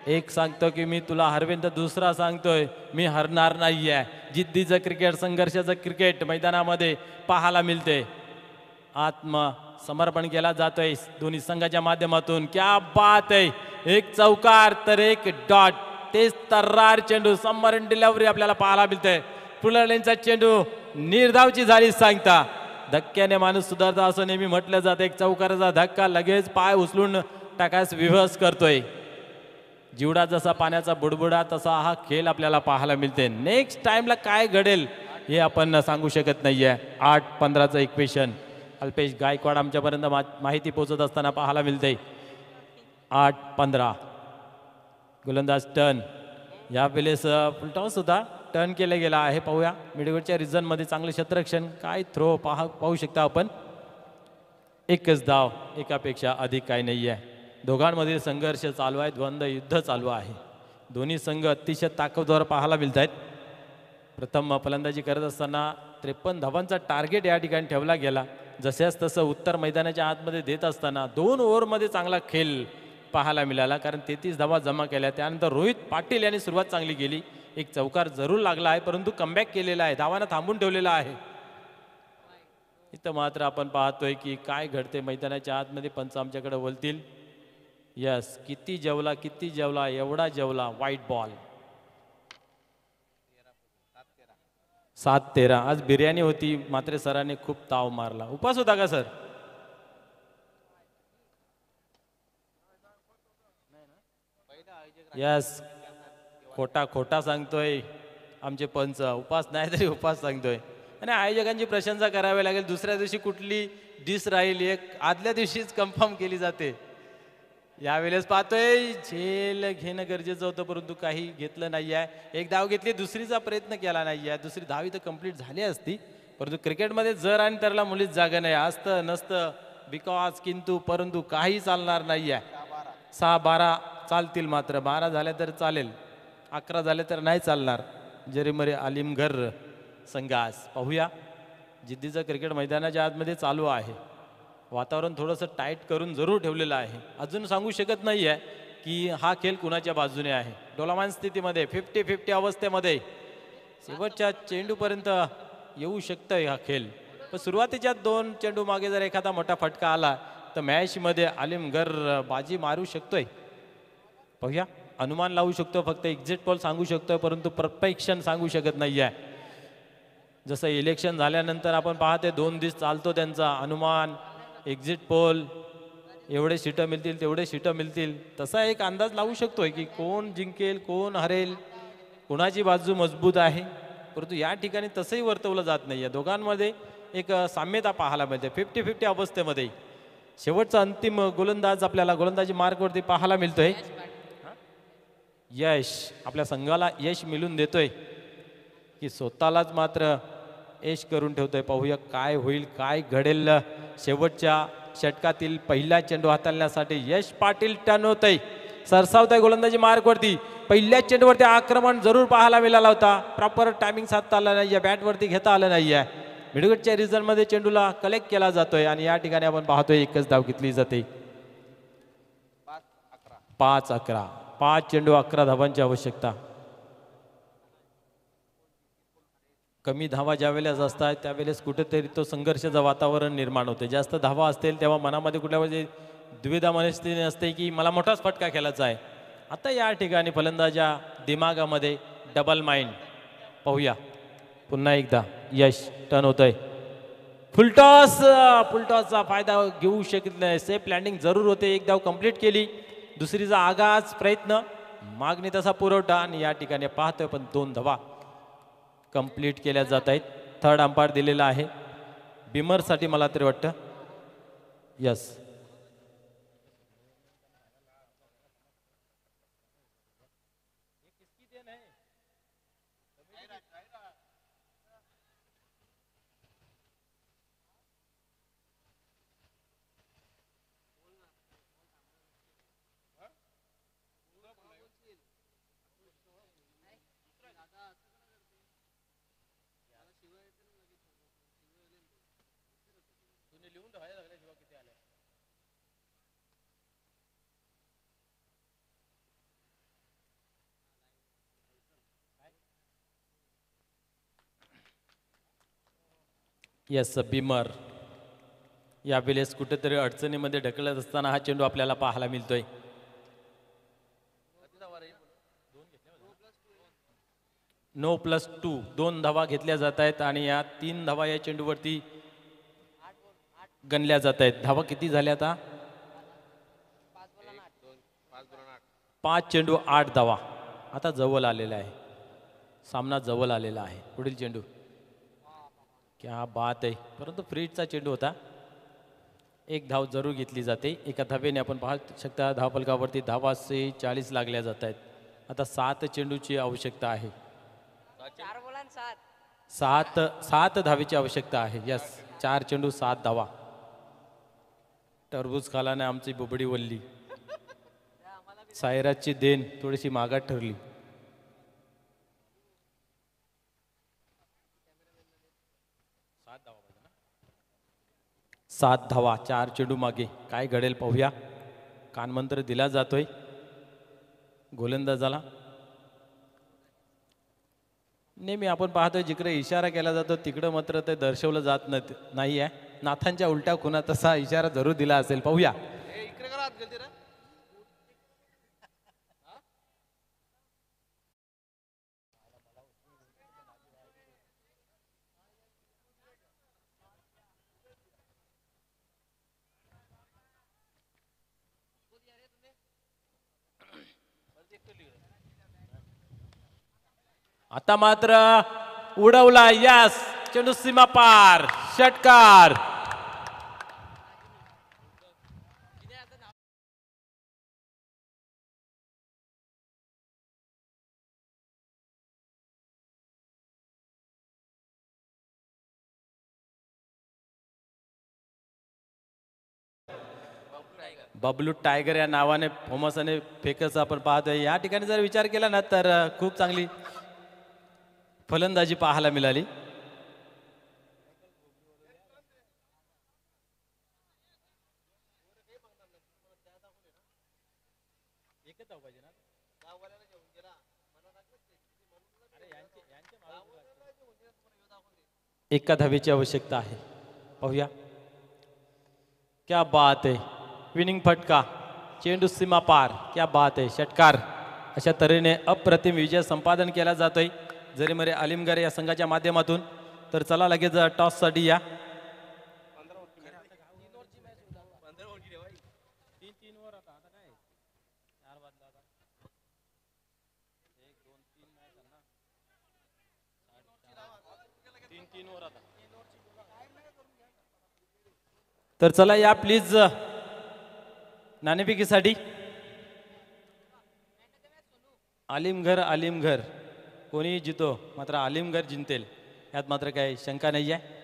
एक सांगतो की मी तुला हरवेन, तर दुसरा सांगतोय मी हरणार नाहीये. जिद्दीचं क्रिकेट, संघर्षाचं क्रिकेट मैदानामध्ये पाहायला मिळते. आत्मसमर्पण केला जातोय दोन्ही संघाच्या माध्यमातून. क्या बात आहे. एक चौकार तर एक डॉट. तेच तर्रार चेंडू, सबमरीन डिलिव्हरी आपल्याला पाहायला मिळते. फुलरलेनचा चेंडू निर्धावची झाली सांगता. धक्क्याने माणूस सुधारता असं नेहमी म्हटलं जातं. एक चौकाराचा धक्का लगेच पाय उचलून टाकायस विवश करतोय. जिवडा जसा पाण्याचा बुडबुडा तसा हा खेळ आपल्याला पाहायला मिळते. नेक्स्ट टाइमला काय घडेल हे आपण सांगू शकत नाहीये. 8-15चं इक्वेशन अल्पेश गायकवाड आमच्यापर्यंत माहिती पोहोचत असताना पाहायला मिळते. 8-15 गोलंदाज टर्न. या वेळेस फुलटॉस सुद्धा टर्न केला गेला आहे. पाहूया मिडविकेटच्या रिझन मध्ये चांगले क्षेत्ररक्षण. काय थ्रो पाहू शकता आपण. एकच धाव, एकापेक्षा अधिक काही नाही आहे. दोघांमधील संघर्ष चालू आहे. द्वंद्व युद्ध चालू आहे. दोन्ही संघ अतिशय ताकदवर पाहायला मिळत आहेत. प्रथम फलंदाजी करत असताना 53 धावांचा टार्गेट या ठिकाणी ठेवला गेला. जशाच तसं उत्तर मैदानाच्या आतमध्ये देत असताना 2 ओव्हरमध्ये चांगला खेळ पाहायला मिळाला, कारण 33 धावा जमा केल्या. त्यानंतर रोहित पाटील यांनी सुरुवात चांगली केली. एक चौकार जरूर लागला आहे, परंतु कमबॅक केलेला आहे. धावांना थांबून ठेवलेला आहे. इथं मात्र आपण पाहतोय की काय घडते मैदानाच्या आतमध्ये. पंच आमच्याकडे बोलतील. यस, किती जेवला एवढा जेवला. वाईट बॉल. 7-13. आज बिर्याणी होती, मात्र सरांनी खूप ताव मारला. उपास होता का सर? यस, खोटा सांगतोय आमचे पंच. उपास नाही तरी उपास सांगतोय. आणि आयोजकांची प्रशंसा करावी लागेल. दुसऱ्या दिवशी कुठली डिश राहील एक आदल्या दिवशीच कन्फर्म केली जाते. यावेळेस पाहतोय झेल घेणं गरजेचं होतं, परंतु काही घेतलं नाही आहे. एक धाव घेतली, दुसरीचा प्रयत्न केला नाही आहे. दुसरी धाव इथं कंप्लीट झाली असती, परंतु क्रिकेटमध्ये जर आणि त्याला मुलीच जागा नाही. असतं नसतं बिकॉज किंतु परंतु काही चालणार नाही आहे. 6-12 चालतील, मात्र 12 झाल्या तर चालेल, 11 झाले तर नाही चालणार. जरीमरे आलिमघर संघास. पाहूया, जिद्दीचं क्रिकेट मैदानाच्या आतमध्ये चालू आहे. वातावरण थोडंसं टाईट करून जरूर ठेवलेलं आहे. अजून सांगू शकत नाही आहे की हा खेळ कुणाच्या बाजूने आहे. डोलामान स्थितीमध्ये 50-50 अवस्थेमध्ये शेवटच्या चेंडूपर्यंत येऊ शकतं हा खेळ. पण सुरुवातीच्या 2 चेंडू मागे जर एखादा मोठा फटका आला तर मॅचमध्ये आलिमघर बाजी मारू शकतोय. पाहूया, अनुमान लावू शकतो, फक्त एक्झिट पोल सांगू शकतोय, परंतु परफेक्शन सांगू शकत नाही आहे. जसं इलेक्शन झाल्यानंतर आपण पाहते 2 दिवस चालतो त्यांचा अनुमान, एक्झिट पोल, एवढे सीटं मिळतील तेवढे सीटं मिळतील, तसा एक अंदाज लावू शकतोय की कोण जिंकेल कोण हरेल, कोणाची बाजू मजबूत आहे, परंतु या ठिकाणी तसंही वर्तवलं जात नाही आहे. दोघांमध्ये एक साम्यता पाहायला मिळते. 50-50 अवस्थेमध्ये शेवटचा अंतिम गोलंदाज आपल्याला गोलंदाजी मार्कवरती पाहायला मिळतोय. यश आपल्या संघाला यश मिळून देतोय की स्वतःलाच मात्र यश करून ठेवतोय. पाहूया काय होईल, काय घडेल. शेवटच्या षटकातील पहिला चेंडू हाताळण्यासाठी यश पाटील टर्न होतंय, सरसावतंय गोलंदाजी मार्कवरती. पहिल्याच चेंडूवरती आक्रमण जरूर पाहायला मिळाला होता. प्रॉपर टायमिंग साधता आलं नाही, बॅटवरती घेता आलं नाहीये. मिडविकेटच्या रिझनमध्ये चेंडूला कलेक्ट केला जातोय आणि या ठिकाणी आपण पाहतोय एकच धाव घेतली जाते. 5-11 5 चेंडू 11 धावांची आवश्यकता. कमी धावा ज्या वेळेस असतात त्यावेळेस कुठेतरी तो संघर्षाचं वातावरण निर्माण होते. जास्त धावा असतील तेव्हा मनामध्ये कुठल्या वेळी द्विधा मनस्थिती असते की मला मोठाच फटका खेळायचा आहे. आता या ठिकाणी फलंदाजा दिमागामध्ये डबल माइंड. पाहूया पुन्हा एकदा यश टर्न होतंय. फुलटॉसचा फायदा घेऊ शकत नाही. सेफ लँडिंग जरूर होते. एक धाव कंप्लीट केली. दुसरीचा आगाज प्रयत्न, मागणी तसा पुरवठा आणि या ठिकाणी पाहतोय पण 2 धावा कंप्लीट केल्या जात आहेत. थर्ड अंपायर दिलेला आहे बिमरसाठी मला तरी वाटतं. यस यस बिमर यावेळेस कुठेतरी अडचणीमध्ये ढकलत असताना हा चेंडू आपल्याला पाहायला मिळतोय. 9+2 2 धावा घेतल्या जात आहेत आणि या 3 धावा या चेंडूवरती गणल्या जात आहेत. धावा किती झाल्या आता? 5 चेंडू 8 धावा. आता जवळ आलेला आहे सामना, जवळ आलेला आहे. पुढील चेंडू क्या बात आहे, परंतु फ्रीडचा चेंडू होता. एक धाव जरूर घेतली जाते. एका धावेने आपण पाहू शकता धावफलकावरती धावा 40 लागल्या जात आहेत. आता 7 चेंडूची आवश्यकता आहे. 7 धावेची आवश्यकता आहे. यस 4 चेंडू 7 धावा. टरबूज खालाने आमची बुबडी वल्ली. सायराजची देण थोडीशी मागात ठरली. 7 धावा 4 चेंडू मागे. काय घडेल पाहूया. कानमंत्र दिला जातोय गोलंदाजाला. नेहमी आपण पाहतोय जिकडे इशारा केला जातो तिकडं मात्र ते दर्शवलं जात नाही आहे. नाथांच्या उलट्या खुणा तसा इशारा जरूर दिला असेल. पाहूया. आता मात्र उडवला. यस चेंडू सीमा पार. षटकार. बबलू टायगर या नावाने फेमस आणि फेकस आपण पाहतोय. या ठिकाणी जर विचार केला ना तर खूप चांगली फलंदाजी पाहायला मिळाली. एका धावेची आवश्यकता आहे. पाहूया. क्या बात आहे. विनिंग फटका. चेंडू सीमा पार. क्या बात आहे. षटकार. अशा तऱ्हेने अप्रतिम विजय संपादन केला जातोय जरीमरे आलिमगरे या संघाच्या माध्यमातून. तर चला लगेच टॉससाठी या. तर चला या प्लीज नाणेफेकीसाठी. आलिमघर कोणी जितो मात्र आलिमघर जिंतेल यात मात्र काही शंका नाही आहे.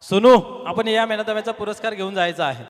सोनू आपण या मेहनताव्याचा पुरस्कार घेऊन जायचा आहे.